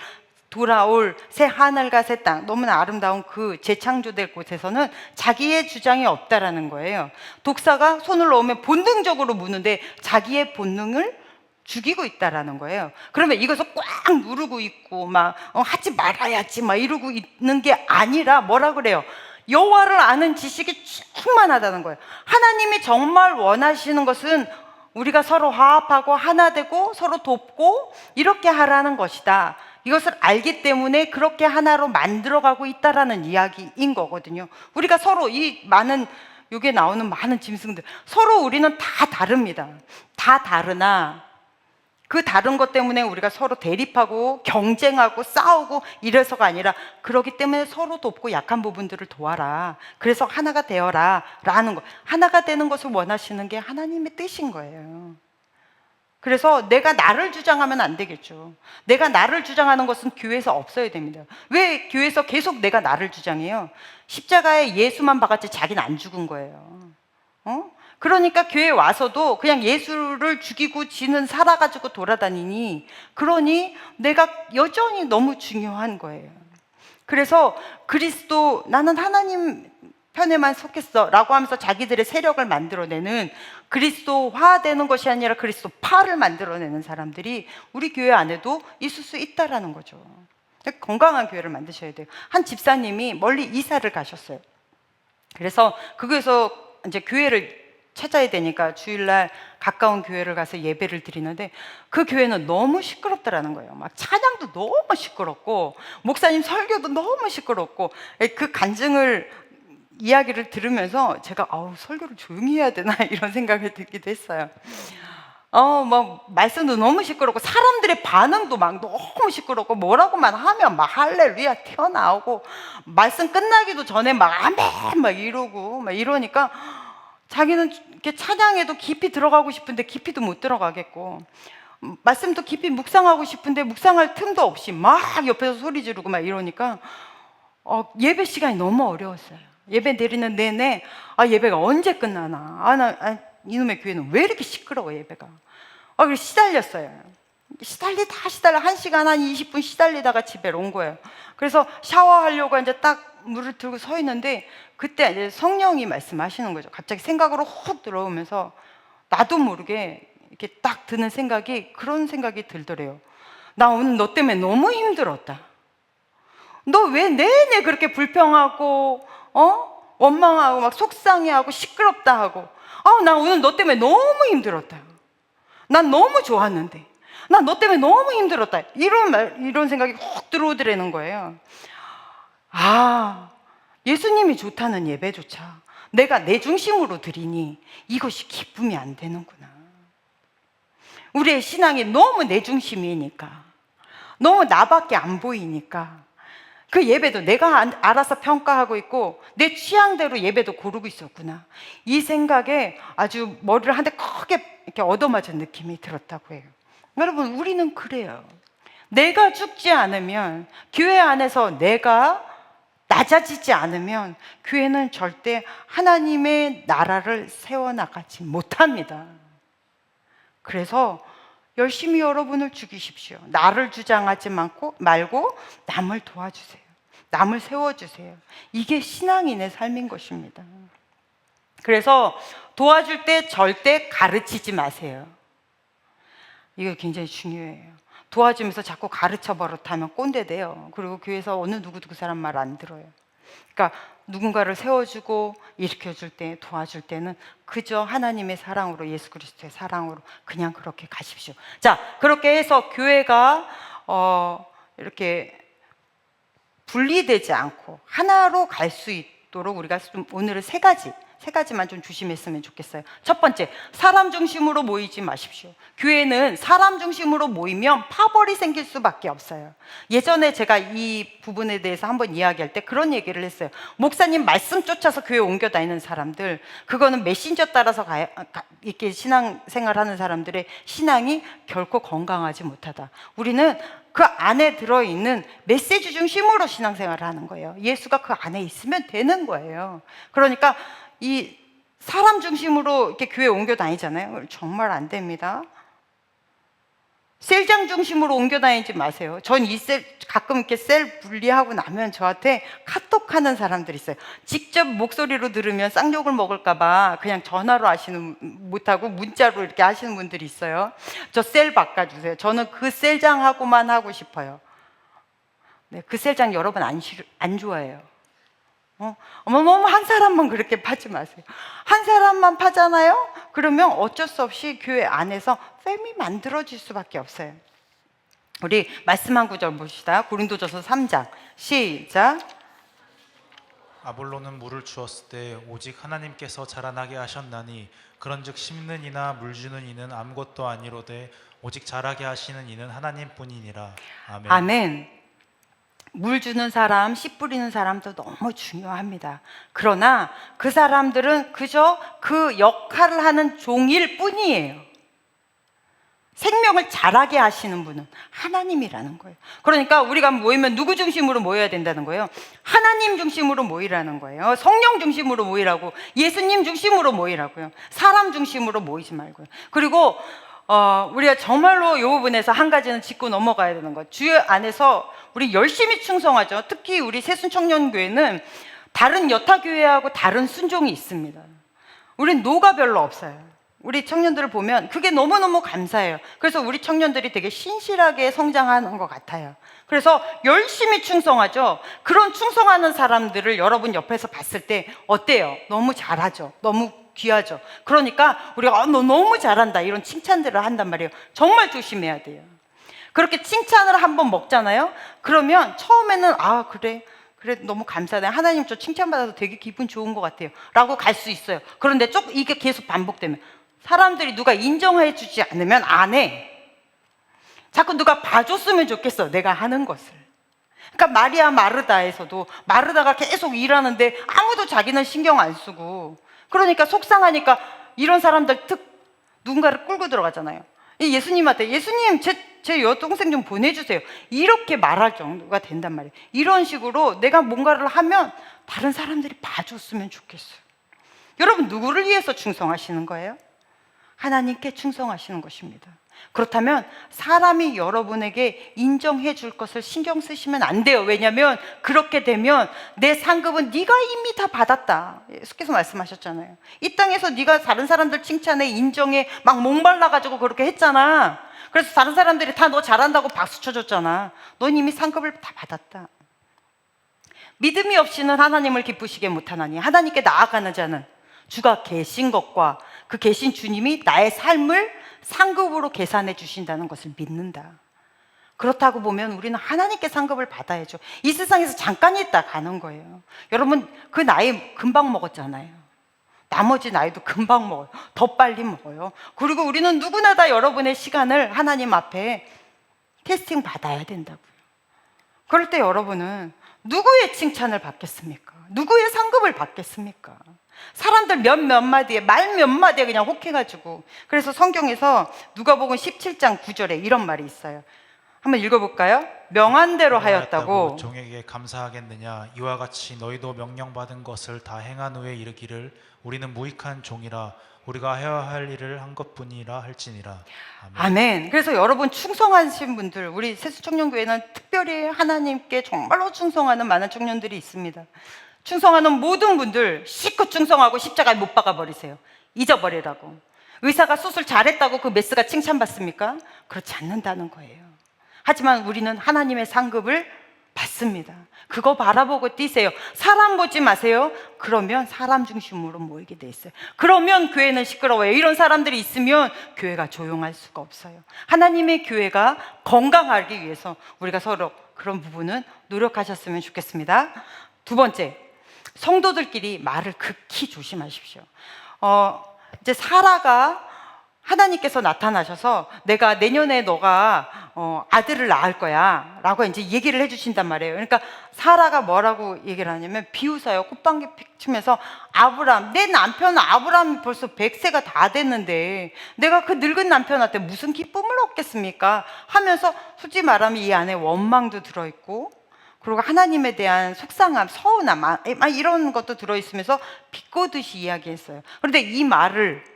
돌아올 새 하늘과 새 땅, 너무나 아름다운 그 재창조될 곳에서는 자기의 주장이 없다라는 거예요. 독사가 손을 넣으면 본능적으로 무는데 자기의 본능을 죽이고 있다라는 거예요. 그러면 이것을 꽉 누르고 있고 막 하지 말아야지 막 이러고 있는 게 아니라 뭐라 그래요? 여호와를 아는 지식이 충만하다는 거예요. 하나님이 정말 원하시는 것은 우리가 서로 화합하고 하나 되고 서로 돕고 이렇게 하라는 것이다. 이것을 알기 때문에 그렇게 하나로 만들어가고 있다라는 이야기인 거거든요. 우리가 서로 이 많은 여기에 나오는 많은 짐승들 서로 우리는 다 다릅니다. 다 다르나 그 다른 것 때문에 우리가 서로 대립하고 경쟁하고 싸우고 이래서가 아니라 그러기 때문에 서로 돕고 약한 부분들을 도와라. 그래서 하나가 되어라 라는 거. 하나가 되는 것을 원하시는 게 하나님의 뜻인 거예요. 그래서 내가 나를 주장하면 안 되겠죠. 내가 나를 주장하는 것은 교회에서 없어야 됩니다. 왜 교회에서 계속 내가 나를 주장해요? 십자가에 예수만 박았지 자기는 안 죽은 거예요. 그러니까 교회에 와서도 그냥 예수를 죽이고 지는 살아가지고 돌아다니니, 그러니 내가 여전히 너무 중요한 거예요. 그래서 그리스도, 나는 하나님 편에만 속했어 라고 하면서 자기들의 세력을 만들어내는, 그리스도화되는 것이 아니라 그리스도파를 만들어내는 사람들이 우리 교회 안에도 있을 수 있다라는 거죠. 건강한 교회를 만드셔야 돼요. 한 집사님이 멀리 이사를 가셨어요. 그래서 그거에서 이제 교회를 찾아야 되니까 주일날 가까운 교회를 가서 예배를 드리는데 그 교회는 너무 시끄럽다라는 거예요. 막 찬양도 너무 시끄럽고 목사님 설교도 너무 시끄럽고, 그 간증을 이야기를 들으면서 제가 설교를 조용히 해야 되나 이런 생각이 들기도 했어요. 막 말씀도 너무 시끄럽고 사람들의 반응도 막 너무 시끄럽고 뭐라고만 하면 막 할렐루야 튀어나오고 말씀 끝나기도 전에 막 아멘 막 이러고 막 이러니까 자기는 이렇게 찬양에도 깊이 들어가고 싶은데 깊이도 못 들어가겠고, 말씀도 깊이 묵상하고 싶은데 묵상할 틈도 없이 막 옆에서 소리 지르고 막 이러니까 예배 시간이 너무 어려웠어요. 예배 드리는 내내 예배가 언제 끝나나, 이놈의 교회는 왜 이렇게 시끄러워 예배가. 그래서 시달렸어요. 시달려 1시간 한 20분 시달리다가 집에 온 거예요. 그래서 샤워하려고 이제 딱 물을 들고 서 있는데 그때 이제 성령이 말씀하시는 거죠. 갑자기 생각으로 훅 들어오면서 나도 모르게 이렇게 딱 드는 생각이, 그런 생각이 들더래요. 나 오늘 너 때문에 너무 힘들었다. 너 왜 내내 그렇게 불평하고 원망하고 막 속상해하고 시끄럽다 하고, 나 오늘 너 때문에 너무 힘들었다. 난 너무 좋았는데 난 너 때문에 너무 힘들었다. 이런 생각이 훅 들어오더라는 거예요. 예수님이 좋다는 예배조차 내가 내 중심으로 드리니 이것이 기쁨이 안 되는구나. 우리의 신앙이 너무 내 중심이니까, 너무 나밖에 안 보이니까 그 예배도 내가 알아서 평가하고 있고 내 취향대로 예배도 고르고 있었구나. 이 생각에 아주 머리를 한 대 크게 이렇게 얻어맞은 느낌이 들었다고 해요. 여러분, 우리는 그래요. 내가 죽지 않으면, 교회 안에서 내가 낮아지지 않으면 교회는 절대 하나님의 나라를 세워나가지 못합니다. 그래서 열심히 여러분을 죽이십시오. 나를 주장하지 말고 남을 도와주세요. 남을 세워주세요. 이게 신앙인의 삶인 것입니다. 그래서 도와줄 때 절대 가르치지 마세요. 이거 굉장히 중요해요. 도와주면서 자꾸 가르쳐 버릇하면 꼰대 돼요. 그리고 교회에서 어느 누구 사람 말 안 들어요. 그러니까 누군가를 세워주고 일으켜줄 때, 도와줄 때는 그저 하나님의 사랑으로, 예수 그리스도의 사랑으로 그냥 그렇게 가십시오. 자, 그렇게 해서 교회가 이렇게 분리되지 않고 하나로 갈 수 있도록 우리가 좀 오늘은 세 가지만 좀 조심했으면 좋겠어요. 첫 번째, 사람 중심으로 모이지 마십시오. 교회는 사람 중심으로 모이면 파벌이 생길 수밖에 없어요. 예전에 제가 이 부분에 대해서 한번 이야기할 때 그런 얘기를 했어요. 목사님 말씀 쫓아서 교회 옮겨 다니는 사람들, 그거는 메신저 따라서 이렇게 신앙생활하는 사람들의 신앙이 결코 건강하지 못하다. 우리는 그 안에 들어있는 메시지 중심으로 신앙생활을 하는 거예요. 예수가 그 안에 있으면 되는 거예요. 그러니까 이 사람 중심으로 이렇게 교회 옮겨 다니잖아요. 정말 안 됩니다. 셀장 중심으로 옮겨 다니지 마세요. 전 가끔 이렇게 셀 분리하고 나면 저한테 카톡하는 사람들이 있어요. 직접 목소리로 들으면 쌍욕을 먹을까봐 그냥 전화로 못하고 문자로 이렇게 하시는 분들이 있어요. 저 셀 바꿔주세요. 저는 그 셀장하고만 하고 싶어요. 네, 그 셀장 여러분 안 좋아해요. 어머머머, 한 사람만 그렇게 파지 마세요. 한 사람만 파잖아요? 그러면 어쩔 수 없이 교회 안에서 팸이 만들어질 수밖에 없어요. 우리 말씀 한 구절 봅시다. 고린도전서 3장 시작. 아볼로는 물을 주었을 때 오직 하나님께서 자라나게 하셨나니 그런즉 심는 이나 물 주는 이는 아무것도 아니로되 오직 자라게 하시는 이는 하나님뿐이니라. 아멘. 아멘. 물 주는 사람, 씨 뿌리는 사람도 너무 중요합니다. 그러나 그 사람들은 그저 그 역할을 하는 종일 뿐이에요. 생명을 자라게 하시는 분은 하나님이라는 거예요. 그러니까 우리가 모이면 누구 중심으로 모여야 된다는 거예요? 하나님 중심으로 모이라는 거예요. 성령 중심으로 모이라고, 예수님 중심으로 모이라고요. 사람 중심으로 모이지 말고요. 그리고 우리가 정말로 이 부분에서 한 가지는 짚고 넘어가야 되는 것. 주의 안에서 우리 열심히 충성하죠. 특히 우리 새순청년교회는 다른 여타교회하고 다른 순종이 있습니다. 우린 노가 별로 없어요. 우리 청년들을 보면 그게 너무너무 감사해요. 그래서 우리 청년들이 되게 신실하게 성장하는 것 같아요. 그래서 열심히 충성하죠. 그런 충성하는 사람들을 여러분 옆에서 봤을 때 어때요? 너무 잘하죠. 너무 귀하죠. 그러니까 우리가 너 너무 잘한다 이런 칭찬들을 한단 말이에요. 정말 조심해야 돼요. 그렇게 칭찬을 한번 먹잖아요. 그러면 처음에는 그래 너무 감사하다. 하나님 저 칭찬받아서 되게 기분 좋은 것 같아요 라고 갈 수 있어요. 그런데 이게 계속 반복되면 사람들이 누가 인정해 주지 않으면 안 해. 자꾸 누가 봐줬으면 좋겠어, 내가 하는 것을. 그러니까 마리아 마르다에서도 마르다가 계속 일하는데 아무도 자기는 신경 안 쓰고, 그러니까 속상하니까 이런 사람들 누군가를 끌고 들어가잖아요. 예수님한테 예수님 제 여동생 좀 보내주세요 이렇게 말할 정도가 된단 말이에요. 이런 식으로 내가 뭔가를 하면 다른 사람들이 봐줬으면 좋겠어요. 여러분, 누구를 위해서 충성하시는 거예요? 하나님께 충성하시는 것입니다. 그렇다면 사람이 여러분에게 인정해 줄 것을 신경 쓰시면 안 돼요. 왜냐하면 그렇게 되면 내 상급은 네가 이미 다 받았다. 예수께서 말씀하셨잖아요. 이 땅에서 네가 다른 사람들 칭찬에 인정에 막 목말라가지고 그렇게 했잖아. 그래서 다른 사람들이 다 너 잘한다고 박수 쳐줬잖아. 넌 이미 상급을 다 받았다. 믿음이 없이는 하나님을 기쁘시게 못하나니 하나님께 나아가는 자는 주가 계신 것과 그 계신 주님이 나의 삶을 상급으로 계산해 주신다는 것을 믿는다. 그렇다고 보면 우리는 하나님께 상급을 받아야죠. 이 세상에서 잠깐 있다 가는 거예요. 여러분, 그 나이 금방 먹었잖아요. 나머지 나이도 금방 먹어요. 더 빨리 먹어요. 그리고 우리는 누구나 다 여러분의 시간을 하나님 앞에 캐스팅 받아야 된다고요. 그럴 때 여러분은 누구의 칭찬을 받겠습니까? 누구의 상급을 받겠습니까? 사람들 몇 마디에, 말 몇 마디에 그냥 혹해가지고. 그래서 성경에서 누가복음 17장 9절에 이런 말이 있어요. 한번 읽어볼까요? 명한대로 하였다고 종에게 감사하겠느냐. 이와 같이 너희도 명령받은 것을 다 행한 후에 이르기를 우리는 무익한 종이라 우리가 해야 할 일을 한 것뿐이라 할지니라. 아멘. 그래서 여러분 충성하신 분들, 우리 세수청년교회는 특별히 하나님께 정말로 충성하는 많은 청년들이 있습니다. 충성하는 모든 분들 실컷 충성하고 십자가에 못 박아버리세요. 잊어버리라고. 의사가 수술 잘했다고 그 메스가 칭찬받습니까? 그렇지 않는다는 거예요. 하지만 우리는 하나님의 상급을 받습니다. 그거 바라보고 뛰세요. 사람 보지 마세요. 그러면 사람 중심으로 모이게 돼 있어요. 그러면 교회는 시끄러워요. 이런 사람들이 있으면 교회가 조용할 수가 없어요. 하나님의 교회가 건강하기 위해서 우리가 서로 그런 부분은 노력하셨으면 좋겠습니다. 두 번째, 성도들끼리 말을 극히 조심하십시오. 이제 사라가 하나님께서 나타나셔서 내가 내년에 너가 아들을 낳을 거야 라고 이제 얘기를 해주신단 말이에요. 그러니까 사라가 뭐라고 얘기를 하냐면 비웃어요. 콧방귀 픽 치면서 아브람, 내 남편 아브람이 벌써 100세가 다 됐는데 내가 그 늙은 남편한테 무슨 기쁨을 얻겠습니까? 하면서 솔직히 말하면 이 안에 원망도 들어있고 그리고 하나님에 대한 속상함, 서운함 막 이런 것도 들어있으면서 비꼬듯이 이야기했어요. 그런데 이 말을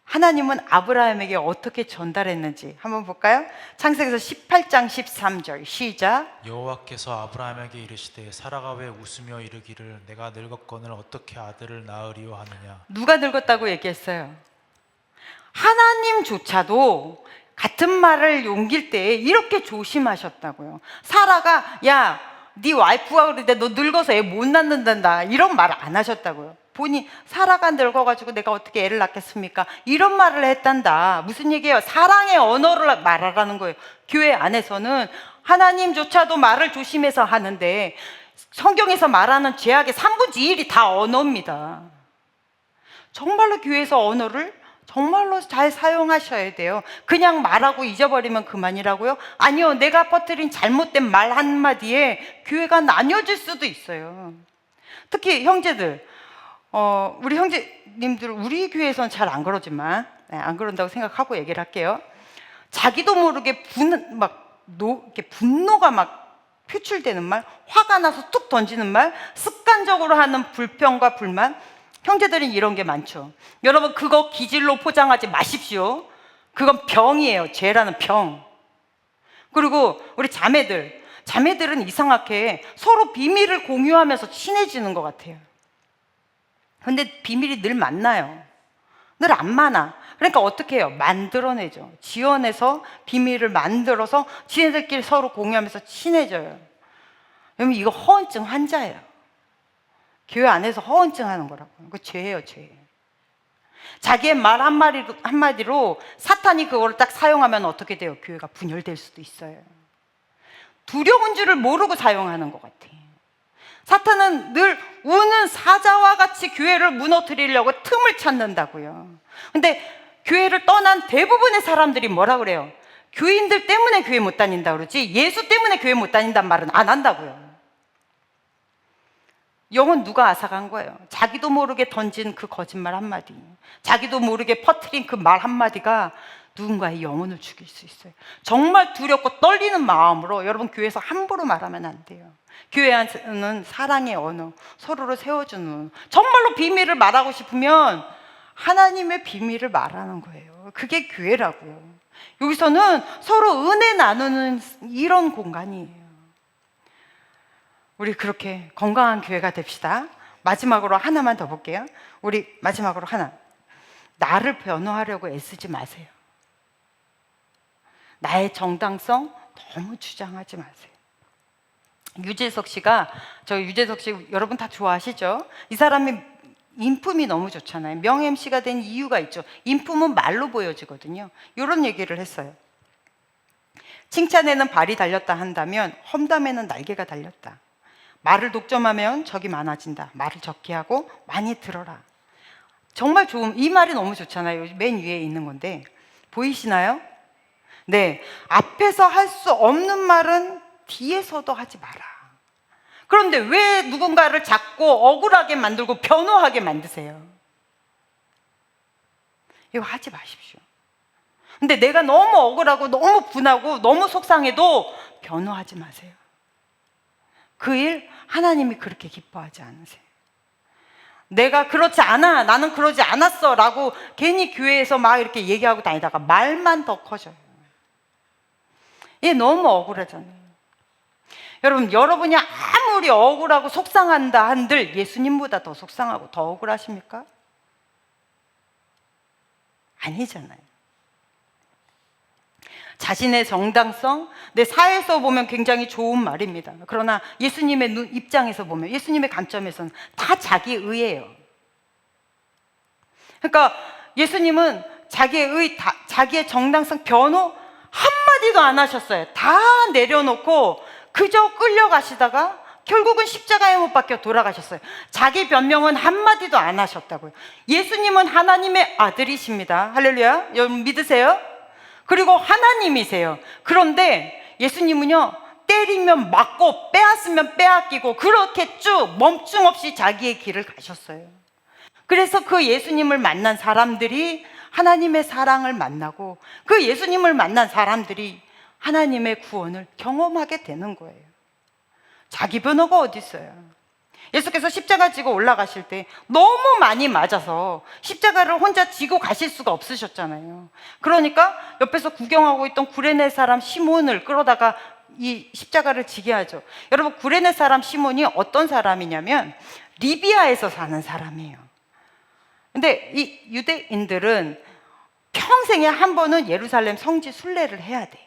하나님은 아브라함에게 어떻게 전달했는지 한번 볼까요? 창세기에서 18장 13절 시작. 여호와께서 아브라함에게 이르시되 사라가 왜 웃으며 이르기를 내가 늙었거늘 어떻게 아들을 낳으리요 하느냐. 누가 늙었다고 얘기했어요? 하나님조차도 같은 말을 옮길 때 이렇게 조심하셨다고요. 사라가 야, 네 와이프가 그러는데 너 늙어서 애 못 낳는단다 이런 말을 안 하셨다고요. 본인 사라가 늙어가지고 내가 어떻게 애를 낳겠습니까? 이런 말을 했단다. 무슨 얘기예요? 사랑의 언어를 말하라는 거예요. 교회 안에서는 하나님조차도 말을 조심해서 하는데 성경에서 말하는 죄악의 3분의 1이 다 언어입니다. 정말로 교회에서 언어를 정말로 잘 사용하셔야 돼요. 그냥 말하고 잊어버리면 그만이라고요? 아니요, 내가 퍼뜨린 잘못된 말 한마디에 교회가 나뉘어질 수도 있어요. 특히 형제들, 우리 형제님들 우리 교회에서는 잘 안 그러지만 안 그런다고 생각하고 얘기를 할게요. 자기도 모르게 이렇게 분노가 막 표출되는 말, 화가 나서 툭 던지는 말, 습관적으로 하는 불평과 불만, 형제들은 이런 게 많죠. 여러분 그거 기질로 포장하지 마십시오. 그건 병이에요. 죄라는 병. 그리고 우리 자매들은 이상하게 서로 비밀을 공유하면서 친해지는 것 같아요. 근데 비밀이 늘 많나요? 늘 안 많아. 그러니까 어떻게 해요? 만들어내죠. 지어내서 비밀을 만들어서 지네들끼리 서로 공유하면서 친해져요. 여러분 이거 허언증 환자예요. 교회 안에서 허언증 하는 거라고. 그거 죄예요, 죄. 자기의 말 한마디로 사탄이 그거를 딱 사용하면 어떻게 돼요? 교회가 분열될 수도 있어요. 두려운 줄을 모르고 사용하는 것 같아. 사탄은 늘 우는 사자와 같이 교회를 무너뜨리려고 틈을 찾는다고요. 근데 교회를 떠난 대부분의 사람들이 뭐라 그래요? 교인들 때문에 교회 못 다닌다 그러지 예수 때문에 교회 못 다닌단 말은 안 한다고요. 영은 누가 앗아간 거예요? 자기도 모르게 던진 그 거짓말 한마디, 자기도 모르게 퍼뜨린 그 말 한마디가 누군가의 영혼을 죽일 수 있어요. 정말 두렵고 떨리는 마음으로 여러분 교회에서 함부로 말하면 안 돼요. 교회 안에는 사랑의 언어, 서로를 세워주는, 정말로 비밀을 말하고 싶으면 하나님의 비밀을 말하는 거예요. 그게 교회라고요. 여기서는 서로 은혜 나누는 이런 공간이에요. 우리 그렇게 건강한 교회가 됩시다. 마지막으로 하나만 더 볼게요. 우리 마지막으로 하나. 나를 변호하려고 애쓰지 마세요. 나의 정당성 너무 주장하지 마세요. 유재석 씨 여러분 다 좋아하시죠? 이 사람이 인품이 너무 좋잖아요. 명 MC가 된 이유가 있죠. 인품은 말로 보여지거든요. 이런 얘기를 했어요. 칭찬에는 발이 달렸다 한다면 험담에는 날개가 달렸다. 말을 독점하면 적이 많아진다. 말을 적게 하고 많이 들어라. 정말 좋은, 이 말이 너무 좋잖아요. 맨 위에 있는 건데 보이시나요? 네, 앞에서 할 수 없는 말은 뒤에서도 하지 마라. 그런데 왜 누군가를 자꾸 억울하게 만들고 변호하게 만드세요? 이거 하지 마십시오. 근데 내가 너무 억울하고 너무 분하고 너무 속상해도 변호하지 마세요. 그 일 하나님이 그렇게 기뻐하지 않으세요. 내가 그렇지 않아, 나는 그러지 않았어 라고 괜히 교회에서 막 이렇게 얘기하고 다니다가 말만 더 커져요. 얘 너무 억울하잖아요. 여러분, 여러분이 아무리 억울하고 속상한다 한들 예수님보다 더 속상하고 더 억울하십니까? 아니잖아요. 자신의 정당성, 내 사회에서 보면 굉장히 좋은 말입니다. 그러나 예수님의 입장에서 보면, 예수님의 관점에서는 다 자기의예요. 그러니까 예수님은 자기의 정당성 변호 한마디도 안 하셨어요. 다 내려놓고 그저 끌려가시다가 결국은 십자가에 못 박혀 돌아가셨어요. 자기 변명은 한마디도 안 하셨다고요. 예수님은 하나님의 아들이십니다. 할렐루야. 여러분 믿으세요? 그리고 하나님이세요. 그런데 예수님은요, 때리면 맞고 빼앗으면 빼앗기고 그렇게 쭉 멈춤 없이 자기의 길을 가셨어요. 그래서 그 예수님을 만난 사람들이 하나님의 사랑을 만나고 그 예수님을 만난 사람들이 하나님의 구원을 경험하게 되는 거예요. 자기 변호가 어디 있어요? 예수께서 십자가 지고 올라가실 때 너무 많이 맞아서 십자가를 혼자 지고 가실 수가 없으셨잖아요. 그러니까 옆에서 구경하고 있던 구레네 사람 시몬을 끌어다가 이 십자가를 지게 하죠. 여러분, 구레네 사람 시몬이 어떤 사람이냐면 리비아에서 사는 사람이에요. 근데 이 유대인들은 평생에 한 번은 예루살렘 성지 순례를 해야 돼.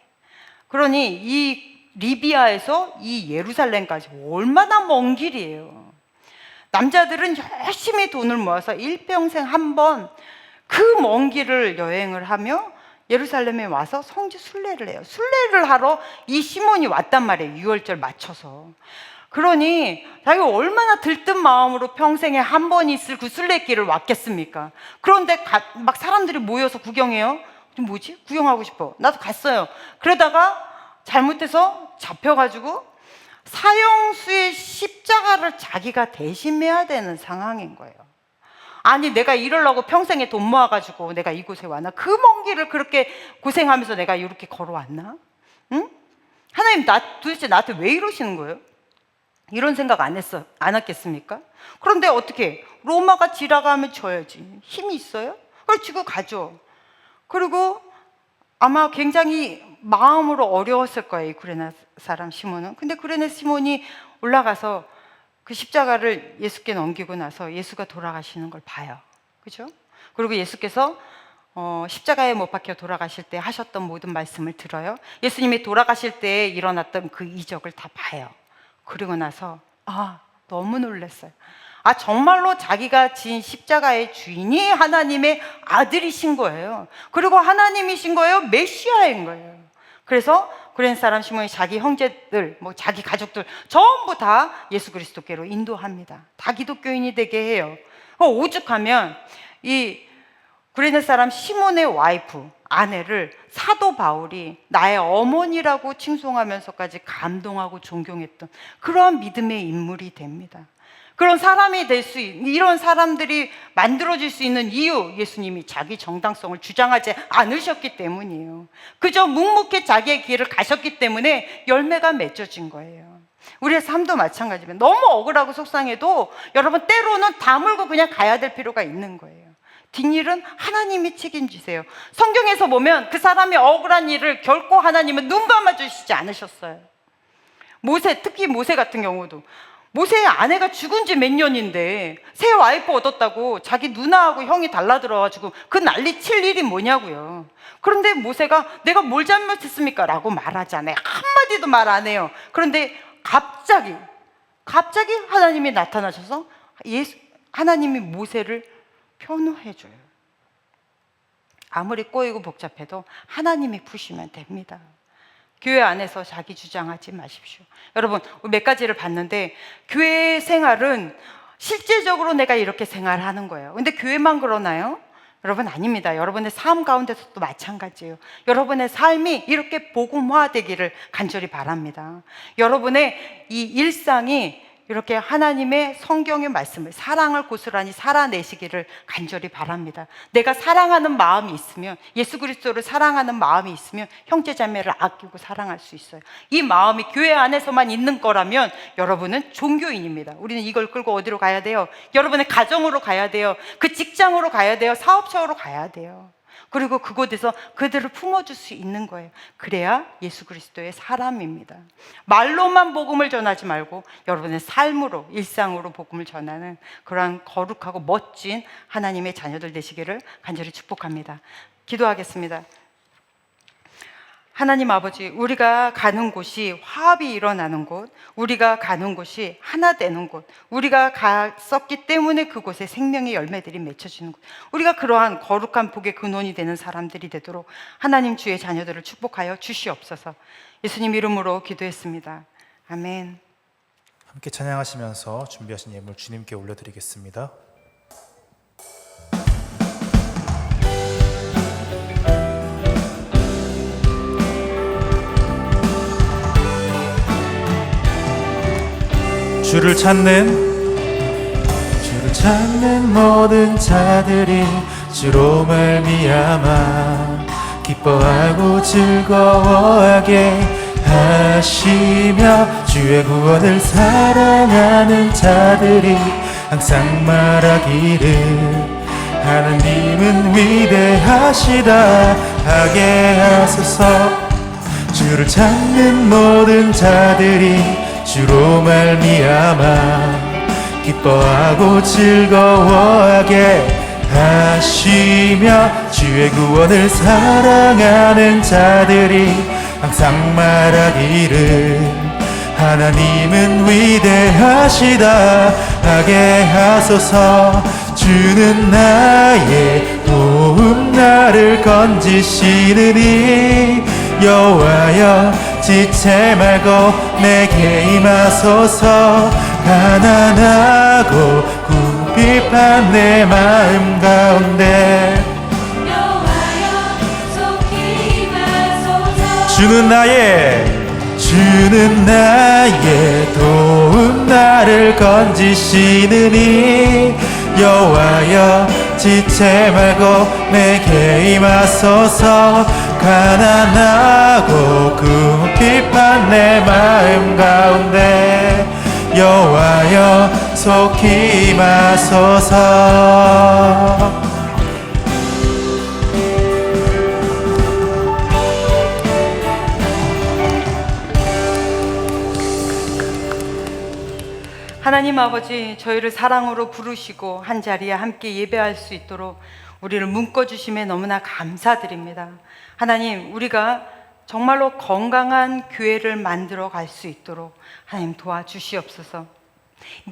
그러니 이 리비아에서 이 예루살렘까지 얼마나 먼 길이에요. 남자들은 열심히 돈을 모아서 일평생 한 번 그 먼 길을 여행을 하며 예루살렘에 와서 성지 순례를 해요. 순례를 하러 이 시몬이 왔단 말이에요. 유월절 맞춰서. 그러니 자기가 얼마나 들뜬 마음으로 평생에 한 번 있을 그 순례길을 왔겠습니까? 그런데 막 사람들이 모여서 구경해요. 뭐지? 구경하고 싶어. 나도 갔어요. 그러다가 잘못해서 잡혀가지고 사형수의 십자가를 자기가 대신해야 되는 상황인 거예요. 아니, 내가 이러려고 평생에 돈 모아가지고 내가 이곳에 왔나? 그 먼 길을 그렇게 고생하면서 내가 이렇게 걸어왔나? 응? 하나님, 도대체 나한테 왜 이러시는 거예요? 이런 생각 안 했겠습니까? 그런데 어떻게? 로마가 지나가면 져야지. 힘이 있어요? 그걸 지고 가죠. 그리고 아마 굉장히 마음으로 어려웠을 거예요, 이 구레네 사람 시몬은. 근데 구레네 시몬이 올라가서 그 십자가를 예수께 넘기고 나서 예수가 돌아가시는 걸 봐요. 그죠? 그리고 예수께서 십자가에 못 박혀 돌아가실 때 하셨던 모든 말씀을 들어요. 예수님이 돌아가실 때 일어났던 그 이적을 다 봐요. 그리고 나서 너무 놀랐어요. 정말로 자기가 진 십자가의 주인이 하나님의 아들이신 거예요. 그리고 하나님이신 거예요. 메시아인 거예요. 그래서 구레네 사람 시몬이 자기 형제들, 자기 가족들 전부 다 예수 그리스도께로 인도합니다. 다 기독교인이 되게 해요. 오죽하면 이 구레네 사람 시몬의 와이프, 아내를 사도 바울이 나의 어머니라고 칭송하면서까지 감동하고 존경했던 그러한 믿음의 인물이 됩니다. 그런 사람이 될 수 있는, 이런 사람들이 만들어질 수 있는 이유, 예수님이 자기 정당성을 주장하지 않으셨기 때문이에요. 그저 묵묵히 자기의 길을 가셨기 때문에 열매가 맺어진 거예요. 우리의 삶도 마찬가지입니다. 너무 억울하고 속상해도 여러분, 때로는 다물고 그냥 가야 될 필요가 있는 거예요. 뒷일은 하나님이 책임지세요. 성경에서 보면 그 사람이 억울한 일을 결코 하나님은 눈 감아주시지 않으셨어요. 특히 모세 같은 경우도 모세의 아내가 죽은 지 몇 년인데 새 와이프 얻었다고 자기 누나하고 형이 달라들어가지고 그 난리 칠 일이 뭐냐고요. 그런데 모세가 내가 뭘 잘못했습니까? 라고 말하잖아요. 한마디도 말 안 해요. 그런데 갑자기 하나님이 나타나셔서 하나님이 모세를 변호해줘요. 아무리 꼬이고 복잡해도 하나님이 푸시면 됩니다. 교회 안에서 자기 주장하지 마십시오. 여러분, 몇 가지를 봤는데 교회 생활은 실제적으로 내가 이렇게 생활하는 거예요. 근데 교회만 그러나요? 여러분 아닙니다. 여러분의 삶 가운데서도 마찬가지예요. 여러분의 삶이 이렇게 복음화되기를 간절히 바랍니다. 여러분의 이 일상이 이렇게 하나님의 성경의 말씀을, 사랑을 고스란히 살아내시기를 간절히 바랍니다. 내가 사랑하는 마음이 있으면, 예수 그리스도를 사랑하는 마음이 있으면 형제자매를 아끼고 사랑할 수 있어요. 이 마음이 교회 안에서만 있는 거라면 여러분은 종교인입니다. 우리는 이걸 끌고 어디로 가야 돼요? 여러분의 가정으로 가야 돼요. 그 직장으로 가야 돼요. 사업처로 가야 돼요. 그리고 그곳에서 그들을 품어줄 수 있는 거예요. 그래야 예수 그리스도의 사람입니다. 말로만 복음을 전하지 말고 여러분의 삶으로, 일상으로 복음을 전하는 그러한 거룩하고 멋진 하나님의 자녀들 되시기를 간절히 축복합니다. 기도하겠습니다. 하나님 아버지, 우리가 가는 곳이 화합이 일어나는 곳, 우리가 가는 곳이 하나 되는 곳, 우리가 갔었기 때문에 그곳에 생명의 열매들이 맺혀지는 곳, 우리가 그러한 거룩한 복의 근원이 되는 사람들이 되도록 하나님 주의 자녀들을 축복하여 주시옵소서. 예수님 이름으로 기도했습니다. 아멘. 함께 찬양하시면서 준비하신 예물 주님께 올려드리겠습니다. 주를 찾는 모든 자들이 주로 말미암아 기뻐하고 즐거워하게 하시며 주의 구원을 사랑하는 자들이 항상 말하기를 하나님은 위대하시다 하게 하소서. 주를 찾는 모든 자들이 주로 말미암아 기뻐하고 즐거워하게 하시며 주의 구원을 사랑하는 자들이 항상 말하기를 하나님은 위대하시다 하게 하소서. 주는 나의 도움, 나를 건지시느니 여호와여 지체 말고 내게 임하소서. 가난하고 궁핍한 내 마음 가운데 여호와여 속히 임하소서. 주는 나의 도움, 나를 건지시느니 여호와여 지체 말고 내게 임하소서. 가난하고 궁핍한 내 마음 가운데 여호와여 속히 임하소서. 하나님 아버지, 저희를 사랑으로 부르시고 한 자리에 함께 예배할 수 있도록 우리를 묶어주심에 너무나 감사드립니다. 하나님, 우리가 정말로 건강한 교회를 만들어 갈 수 있도록 하나님 도와주시옵소서.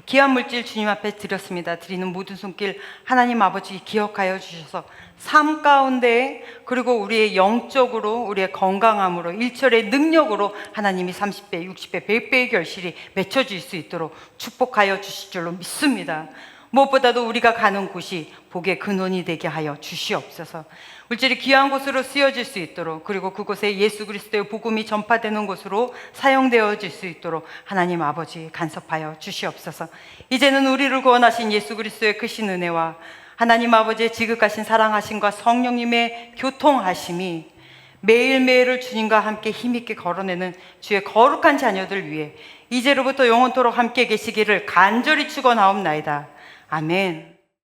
귀한 물질 주님 앞에 드렸습니다. 드리는 모든 손길 하나님 아버지 기억하여 주셔서 삶 가운데, 그리고 우리의 영적으로, 우리의 건강함으로, 일처의 능력으로 하나님이 30배, 60배, 100배의 결실이 맺혀질 수 있도록 축복하여 주실 줄로 믿습니다. 무엇보다도 우리가 가는 곳이 복의 근원이 되게 하여 주시옵소서. 물질이 귀한 곳으로 쓰여질 수 있도록, 그리고 그곳에 예수 그리스도의 복음이 전파되는 곳으로 사용되어질 수 있도록 하나님 아버지 간섭하여 주시옵소서. 이제는 우리를 구원하신 예수 그리스도의 크신 은혜와 하나님 아버지의 지극하신 사랑하심과 성령님의 교통하심이 매일매일을 주님과 함께 힘있게 걸어내는 주의 거룩한 자녀들 위해 이제로부터 영원토록 함께 계시기를 간절히 축원하옵나이다. 아멘.